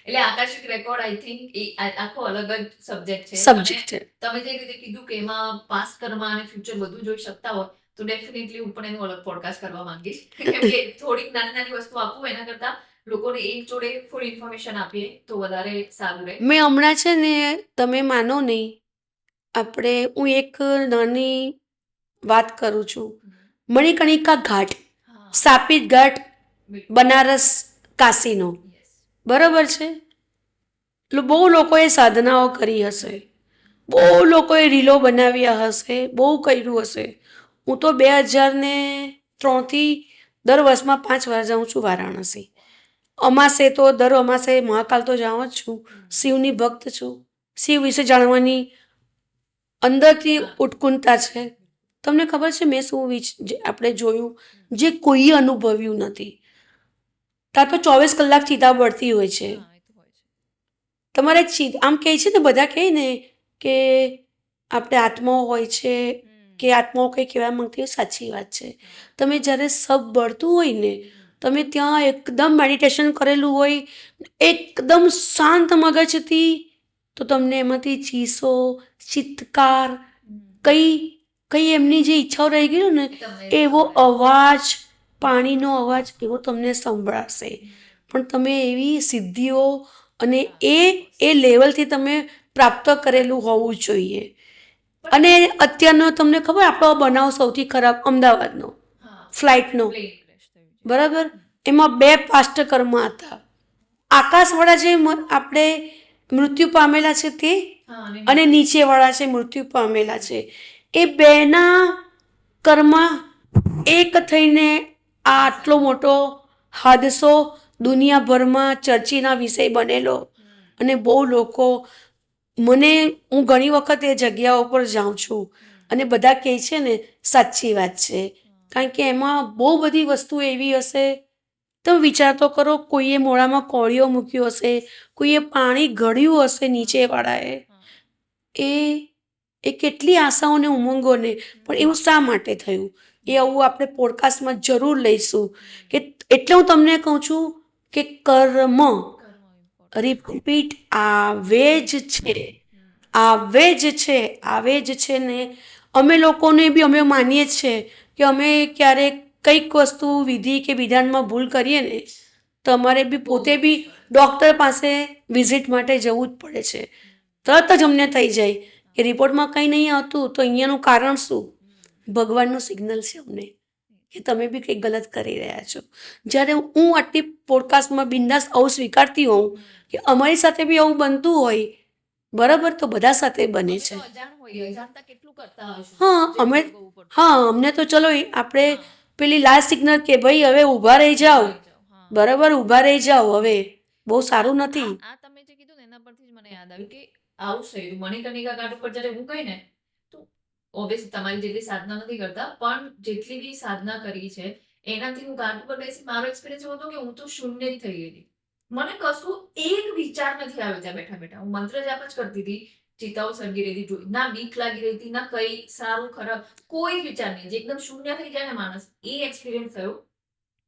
એટલે આકાશિક રેકોર્ડ આઈ થિંક એ આખો અલગ જ સબ્જેક્ટ છે. તમે જે રીતે કીધું કે એમાં પાસ્ટ કર્મ અને ફ્યુચર બધું જોઈ શકતા હોય તો ડેફિનેટલી હું પણ એનું અલગ પોડકાસ્ટ કરવા માંગીશ. કેમ કે થોડીક નાની વસ્તુ આપું એના કરતા લોકોને એક જોડે ફૂલ ઇન્ફોર્મેશન આપીએ તો વધારે સારું રહે. મેં હમણાં છે ને, તમે માનો નહીં, હું એક નાની વાત કરું છું. મણિકર્ણિકા ઘાટ, સાપિત ઘાટ, બનારસ, કાશીનો, બરાબર છે. બહુ લોકોએ સાધનાઓ કરી હશે, બહુ લોકોએ રીલો બનાવ્યા હશે, બહુ કર્યું હશે. હું તો 2003થી દર વર્ષમાં 5 વાર જાઉં છું વારાણસી. અમાસે તો દર અમાસે મહાકાલ તો જાઉં જ છું. શિવની ભક્ત છું. શિવ વિશે જાણવાની અંદરથી ઉત્કુંઠતા છે. તમને ખબર છે મેં શું આપણે જોયું જે કોઈએ અનુભવ્યું નથી? ત્યાં તો 24 કલાક ચિતા બળતી હોય છે. તમારે આમ કહે છે ને, બધા કહે ને કે આપણે આત્માઓ હોય છે, કે આત્માઓ કંઈ કહેવા માંગતી હોય, સાચી વાત છે. તમે જ્યારે સબ બળતું હોય ને, તમે ત્યાં એકદમ મેડિટેશન કરેલું હોય, એકદમ શાંત મગજથી, તો તમને એમાંથી ચીસો, ચિત્કાર, કઈ એમની જે ઈચ્છાઓ રહી ગઈ ને એવો અવાજ, પાણીનો અવાજ એવો તમને સંભળાશે. પણ તમે એવી સિદ્ધિઓ અને એ લેવલથી તમે પ્રાપ્ત કરેલું હોવું જોઈએ. અને અત્યારનો તમને ખબર આપણો બનાવ સૌથી ખરાબ અમદાવાદનો ફ્લાઇટનો, બરાબર, એમાં 2 પાસ્ટ કર્મ હતા. આકાશવાળા જે આપણે મૃત્યુ પામેલા છે તે, અને નીચેવાળા છે મૃત્યુ પામેલા છે, એ 2ના કર્મ એક થઈને આ આટલો મોટો હાદસો દુનિયાભરમાં ચર્ચીના વિષય બનેલો. અને બહુ લોકો, હું ઘણી વખત એ જગ્યાઓ પર જાઉં છું અને બધા કહે છે ને, સાચી વાત છે. કારણ કે એમાં બહુ બધી વસ્તુ એવી હશે, તમે વિચાર તો કરો, કોઈએ મોડામાં કોળિયો મૂક્યો હશે, કોઈએ પાણી ગળ્યું હશે નીચેવાળાએ, એ કેટલી આશાઓને ઉમંગોને, પણ એવું શા માટે થયું એ આવું આપણે પોડકાસ્ટમાં જરૂર લઈશું. કે એટલે હું તમને કહું છું કે કર્મ રિપીટ આવે જ છે ને. અમે લોકોને બી અમે માનીએ છીએ કે અમે ક્યારેક કંઈક વસ્તુ વિધિ કે વિધાનમાં ભૂલ કરીએ ને, તો અમારે બી પોતે બી ડૉક્ટર પાસે વિઝિટ માટે જવું જ પડે છે. તરત જ અમને થઈ જાય કે રિપોર્ટમાં કંઈ નહીં આવતું, તો અહીંયાનું કારણ શું? ભગવાનનું સિગ્નલ છે અમને કે તમે બી કંઈક ગલત કરી રહ્યા છો. જ્યારે હું આટલી પોડકાસ્ટમાં બિંદાસ આવું સ્વીકારતી હોઉં કે અમારી સાથે બી આવું બનતું હોય, બરાબર, તો બધા સાથે બને છે. અમને તો ચલો આપણે પેલી લાસ્ટ સિગ્નલ કે ભાઈ હવે ઊભા રહી જાઓ, બરાબર, ઊભા રહી જાઓ, હવે બહુ સારું નથી. આ તમે જે કીધું ને એના પરથી જ મને યાદ આવ્યું કે આવું થયું મણિકર્ણિકા ઘાટ ઉપર જ્યારે હું ગઈ ને, તો ઓબ્વિયસલી તમારી જેટલી સાધના નથી કરતા, પણ જેટલી બી સાધના કરી છે એનાથી હું ઘાટ ઉપર બેસી, મારો એક્સપિરિયન્સ એવો હતો કે હું તો શૂન્ય જ થઈ ગઈ. મને કશું એક વિચાર નથી આવ્યો ત્યાં બેઠા બેઠા. હું મંત્ર જાપ જ કરતી હતી ચિત્તાઓ સળગી રહી હતી, ના બીક લાગી રહી હતી, ના કઈ સારું ખરાબ કોઈ જ વિચાર નહીં, જે એકદમ શૂન્ય થઈ જાય ને માણસ, એ એક્સપિરિયન્સ થયો.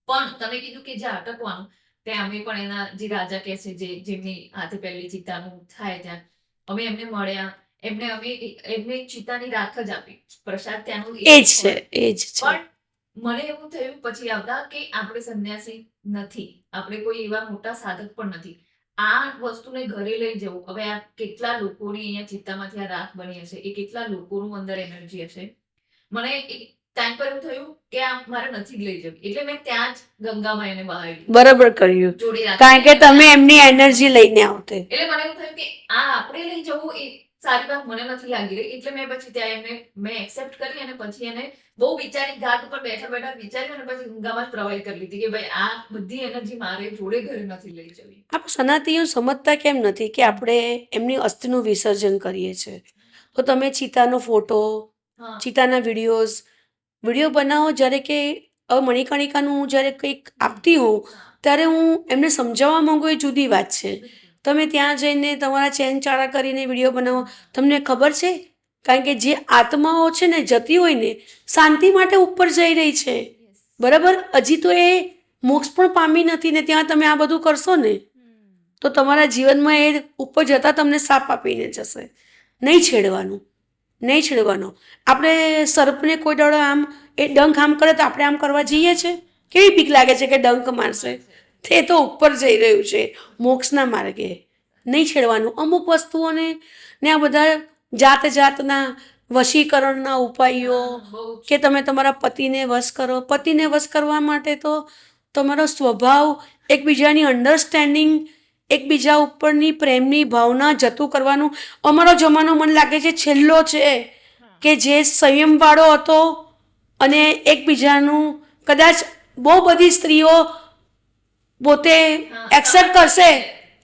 પણ તમે કીધું કે જ્યાં અટકવાનું, ત્યાં અમે પણ એના જે રાજા કહે છે, જેમની હાથે પહેલી ચિત્તાનું થાય ત્યાં અમે એમને મળ્યા, એમને ચિત્તાની રાખ જ આપી, પ્રસાદ ત્યાંનું એ જ છે, એ જ છે. પણ મને એવું થયું પછી આવતા કે આપણે સંન્યાસી નથી, આપણે કોઈ એવા મોટા સાધક પણ નથી. આ વસ્તુને ઘરે લઈ જવું, હવે આ કેટલા લોકોની અહીંયા ચિત્તામાંથી આ રાખ બની હશે, એ કેટલા લોકોનું અંદર એનર્જી હશે. મને એક ટાઈમ પર એવું થયું કે આ મારે નથી જ લઈ જવી, એટલે મેં ત્યાં જ ગંગામાં એને બહાવી બરાબર કર્યું, જોડી રાખી. કારણ કે તમે એમની એનર્જી લઈને આવતે. એટલે મને એવું થયું કે આ આપણે લઈ જવું એ સારી વાત મને નથી લાગી રહી, એટલે મેં પછી ત્યાં મેં એક્સેપ્ટ કરી અને પછી એને બહુ વિચારી, ઘાટ ઉપર બેઠા બેઠા વિચાર્યું અને પછી ગંગામાં જ પ્રવાહિત કરી લીધી કે ભાઈ આ બધી એનર્જી મારે જોડે ઘરે નથી લઈ જવી. આપણે સનાતીઓ સમજતા કેમ નથી કે આપણે એમની અસ્થિનું વિસર્જન કરીએ છીએ? તો તમે ચિતાનો ફોટો, હા, ચિતાના વિડીયો બનાવો. જ્યારે કે હવે મણિકર્ણિકાનું હું જ્યારે કંઈક આપતી હોઉં ત્યારે હું એમને સમજાવવા માંગુ, એ જુદી વાત છે. તમે ત્યાં જઈને તમારા ચેન ચાળા કરીને વિડીયો બનાવો, તમને ખબર છે? કારણ કે જે આત્માઓ છે ને જતી હોય ને, શાંતિ માટે ઉપર જઈ રહી છે, બરાબર, હજી તો એ મોક્ષ પણ પામી નથી ને ત્યાં તમે આ બધું કરશો ને તો તમારા જીવનમાં એ ઉપર જતાં તમને સાપ આપીને જશે. નહીં છેડવાનું, નહીં છેડવાનો. આપણે સર્પને કોઈ દાડો આમ એ ડંખ આમ કરે તો આપણે આમ કરવા જઈએ છે, કેવી બીક લાગે છે કે ડંખ મારશે. તે તો ઉપર જઈ રહ્યું છે મોક્ષના માર્ગે. નહીં છેડવાનું. અમુક વસ્તુઓને ને આ બધા જાતના વશીકરણના ઉપાયો કે તમે તમારા પતિને વશ કરો. પતિને વશ કરવા માટે તો તમારો સ્વભાવ, એકબીજાની અન્ડરસ્ટેન્ડિંગ, એકબીજા ઉપરની પ્રેમની ભાવના જતું કરવાનું. અમારો જમાનો મને લાગે છે છેલ્લો છે કે જે સંયમવાળો હતો અને એકબીજાનું, કદાચ બહુ બધી સ્ત્રીઓ પોતે એક્સેપ્ટ કરશે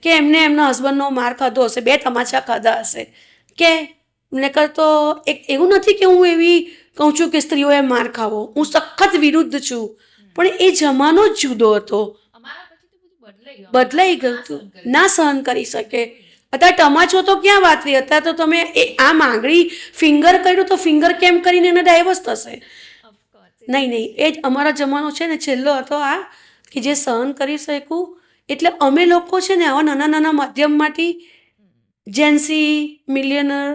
કે એમને એમના હસબન્ડનો માર ખાધો હશે, 2 તમાચા ખાધા હશે, કે નકર તો એક એવું નથી કે હું એવી કહું છું કે સ્ત્રીઓએ માર ખાવો, હું સખત વિરુદ્ધ છું, પણ એ જમાનો જ જુદો હતો. બદલાઈ ગયું હતું, ના સહન કરી શકે. અત્યારે તમાચો તો ક્યાં વાતરી, અત્યારે તો તમે આમ આંગળી ફિંગર કર્યું તો ફિંગર કેમ કરીને એને ડાયવર્સ થશે. નહીં, એ જ અમારો જમાનો છે ને છેલ્લો હતો આ, કે જે સહન કરી શકું. એટલે અમે લોકો છે ને આવા નાના નાના માધ્યમમાંથી જેન્સી, મિલિયનર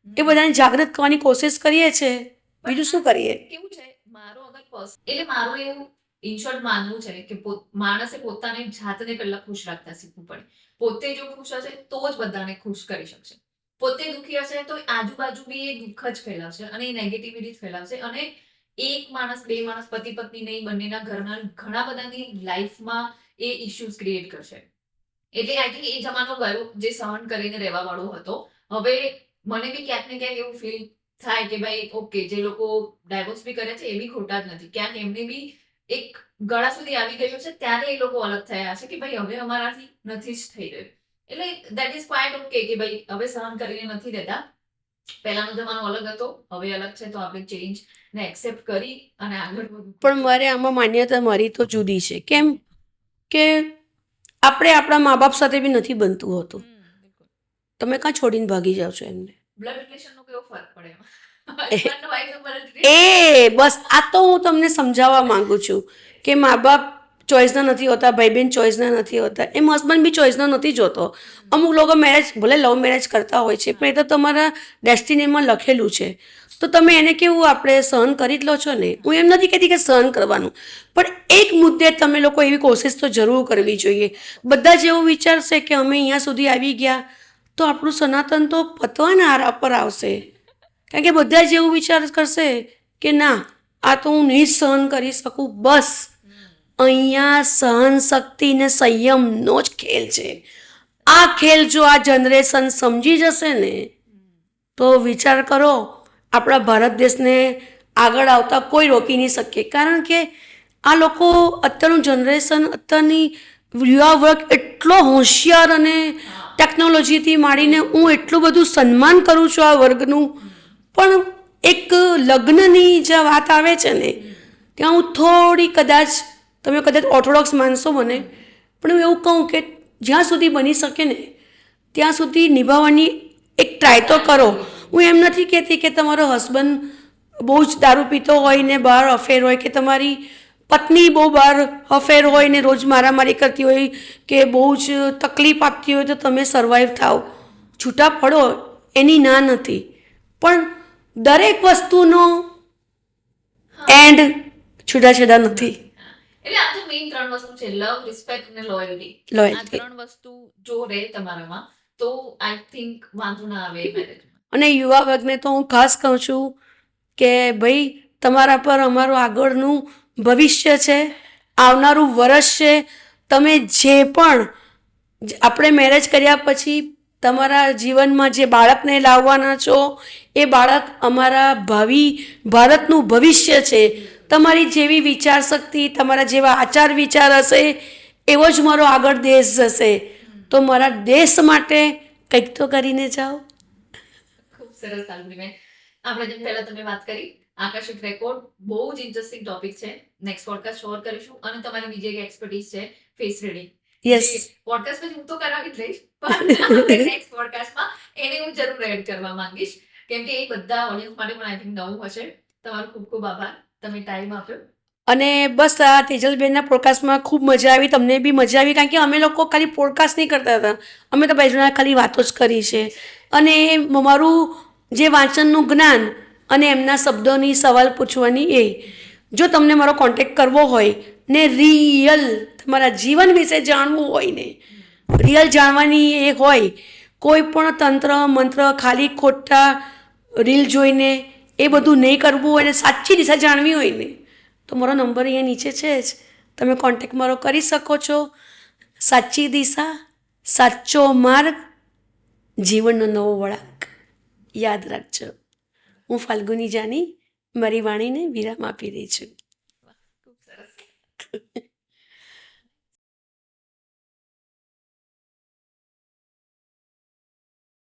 એ બધાને જાગૃત કરવાની કોશિશ કરીએ છીએ. બીજું શું કરીએ? કેવું છે, મારો અગર એટલે મારું એવું ઇન શોર્ટ માનવું છે કે માણસે પોતાને જાતને પહેલા ખુશ રાખતા શીખવું પડે. પોતે જો ખુશ હશે તો જ બધાને ખુશ કરી શકશે. પોતે દુઃખી હશે તો આજુબાજુ બી એ દુઃખ જ ફેલાવશે અને એ નેગેટિવિટી જ ફેલાવશે અને એક માણસ, 2 માણસ, પતિ પત્ની નહીં, બંનેના ઘરના ઘણા બધાની લાઈફમાં એ ઇશ્યુઝ ક્રિએટ કરશે. એટલે આઈ થિંક એ જમાનો ગયો જે સહન કરીને રહેવા વાળો હતો. હવે મને બી ક્યાંક ને ક્યાંક એવું ફીલ થાય કે ભાઈ ઓકે, જે લોકો ડાયવોર્સ બી કરે છે એ બી ખોટા જ નથી. ક્યાંક એમને બી એક ગળા સુધી આવી ગયું છે, ત્યારે એ લોકો અલગ થયા છે કે ભાઈ હવે અમારાથી નથી જ થઈ રહ્યું. એટલે દેટ ઇઝ ક્વાઇટ ઓકે કે ભાઈ હવે સહન કરીને નથી રહેતા. પહેલાનો જમાનો અલગ હતો, હવે અલગ છે, તો આપણે ચેન્જ ને એક્સેપ્ટ કરી અને આગળ વધવું. પણ મારે આમાં માન્યતા મારી તો જુદી છે. કેમ કે આપણે આપણા મા બાપ સાથે બી નથી બનતું હોતું. તમે કાં છોડીને ભાગી જાઓ છો એમને? બ્લડ રિલેશનનો કેવો ફરક પડે એમાં? એ બસ આ તો હું તમને સમજાવવા માંગુ છું કે મા બાપ ચોઈસના નથી હોતા, ભાઈ બહેન ચોઈસના નથી હોતા, એમ હસબન્ડ બી ચોઈસનો નથી જોતો. અમુક લોકો મેરેજ ભલે લવ મેરેજ કરતા હોય છે, પણ એ તો તમારા ડેસ્ટિનીમાં લખેલું છે. તો તમે એને કેવું આપણે સહન કરી જ લો છો ને. હું એમ નથી કહેતી કે સહન કરવાનું, પણ એક મુદ્દે તમે લોકો એવી કોશિશ તો જરૂર કરવી જોઈએ. બધા જ એવું વિચારશે કે અમે અહીંયા સુધી આવી ગયા તો આપણું સનાતન તો પતવાના આરા પર આવશે. કારણ કે બધા જ એવું વિચાર કરશે કે ના, આ તો હું નહીં સહન કરી શકું. બસ અહીંયા સહન શક્તિ ને સંયમનો જ ખેલ છે. આ ખેલ જો આ જનરેશન સમજી જશે ને તો વિચાર કરો, આપણા ભારત દેશને આગળ આવતા કોઈ રોકી નહીં શકે. કારણ કે આ લોકો, અત્યારનું જનરેશન, અત્યારની યુવા વર્ગ એટલો હોશિયાર અને ટેકનોલોજીથી માંડીને હું એટલું બધું સન્માન કરું છું આ વર્ગનું. પણ એક લગ્નની જે વાત આવે છે ને ત્યાં હું થોડી, કદાચ તમે ઓર્થોડોક્સ માનશો મને, પણ હું એવું કહું કે જ્યાં સુધી બની શકે ને ત્યાં સુધી નિભાવવાની એક ટ્રાય તો કરો. હું એમ નથી કહેતી કે તમારો હસબન્ડ બહુ જ દારૂ પીતો હોય ને બહાર અફેર હોય, કે તમારી પત્ની બહુ બહાર અફેર હોય ને રોજ મારામારી કરતી હોય, કે બહુ જ તકલીફ આપતી હોય, તો તમે સર્વાઈવ થાઓ, છૂટા પડો, એની ના નથી. પણ દરેક વસ્તુનો એન્ડ છૂટાછેડા નથી. એટલે આ તો મેઇન 3 વસ્તુ છે, લવ, રિસ્પેક્ટ અને લોયલ્ટી. આ લોયલ્ટી 3 વસ્તુ જો રહે તમારામાં તો આઈ થિંક વાંધો ના આવે મેરેજમાં. અને યુવા વર્ગને તો હું ખાસ કહું છું કે ભાઈ, તમારા પર અમારું આગળનું ભવિષ્ય છે, આવનારું વર્ષ છે. તમે જે પણ આપણે મેરેજ કર્યા પછી તમારા જીવનમાં જે બાળકને લાવવાના છો, એ બાળક અમારા ભાવિ ભારતનું ભવિષ્ય છે. તમારી જેવી વિચાર શક્તિ, તમારા જેવા આચાર વિચાર હશે, એવો જ મારો આગળ દેશ જશે. તો મારા દેશ માટે કંઈક તો કરીને જાઓ. ખૂબ સરસ ફાલ્ગુનીબેન. આપણે જેમ પહેલા તમે વાત કરી આકર્ષક રેકોર્ડ, બહુ જ ઇન્ટરેસ્ટિંગ ટોપિક છે. નેક્સ્ટ પોડકાસ્ટ શોર કરીશું. અને તમારી બીજી એક એક્સપર્ટીઝ છે ફેસ રીડિંગ. યસ. પોડકાસ્ટ પછી હું તો કરાવી જ લઈશ, પણ નેક્સ્ટ પોડકાસ્ટમાં એને હું જરૂર એડ કરવા માંગીશ, કેમ કે એ બધા ઓડિયન્સ માટે પણ આઈ થિંક નવું હશે. તમારો ખૂબ ખૂબ આભાર, તમે ટાઈમ આપ્યો. અને બસ આ તેજલબેનના પોડકાસ્ટમાં ખૂબ મજા આવી, તમને બી મજા આવી, કારણ કે અમે લોકો ખાલી પોડકાસ્ટ નહીં કરતા હતા, અમે તો બેજના ખાલી વાતો જ કરી છે. અને મારું જે વાંચનનું જ્ઞાન અને એમના શબ્દોની સવાલ પૂછવાની, એ જો તમને મારો કોન્ટેક્ટ કરવો હોય ને રિયલ તમારા જીવન વિશે જાણવું હોય ને, રિયલ જાણવાની એ હોય, કોઈ પણ તંત્ર મંત્ર ખાલી ખોટા રીલ જોઈને એ બધું નહીં કરવું હોય ને સાચી દિશા જાણવી હોય ને, તો મારો નંબર અહીંયા નીચે છે જ, તમે કોન્ટેક્ટ મારો કરી શકો છો. સાચી દિશા, સાચો માર્ગ, જીવનનો નવો વળાંક. યાદ રાખજો. હું ફાલ્ગુની જાની મારી વાણીને વિરામ આપી રહી છું. ખૂબ સરસ.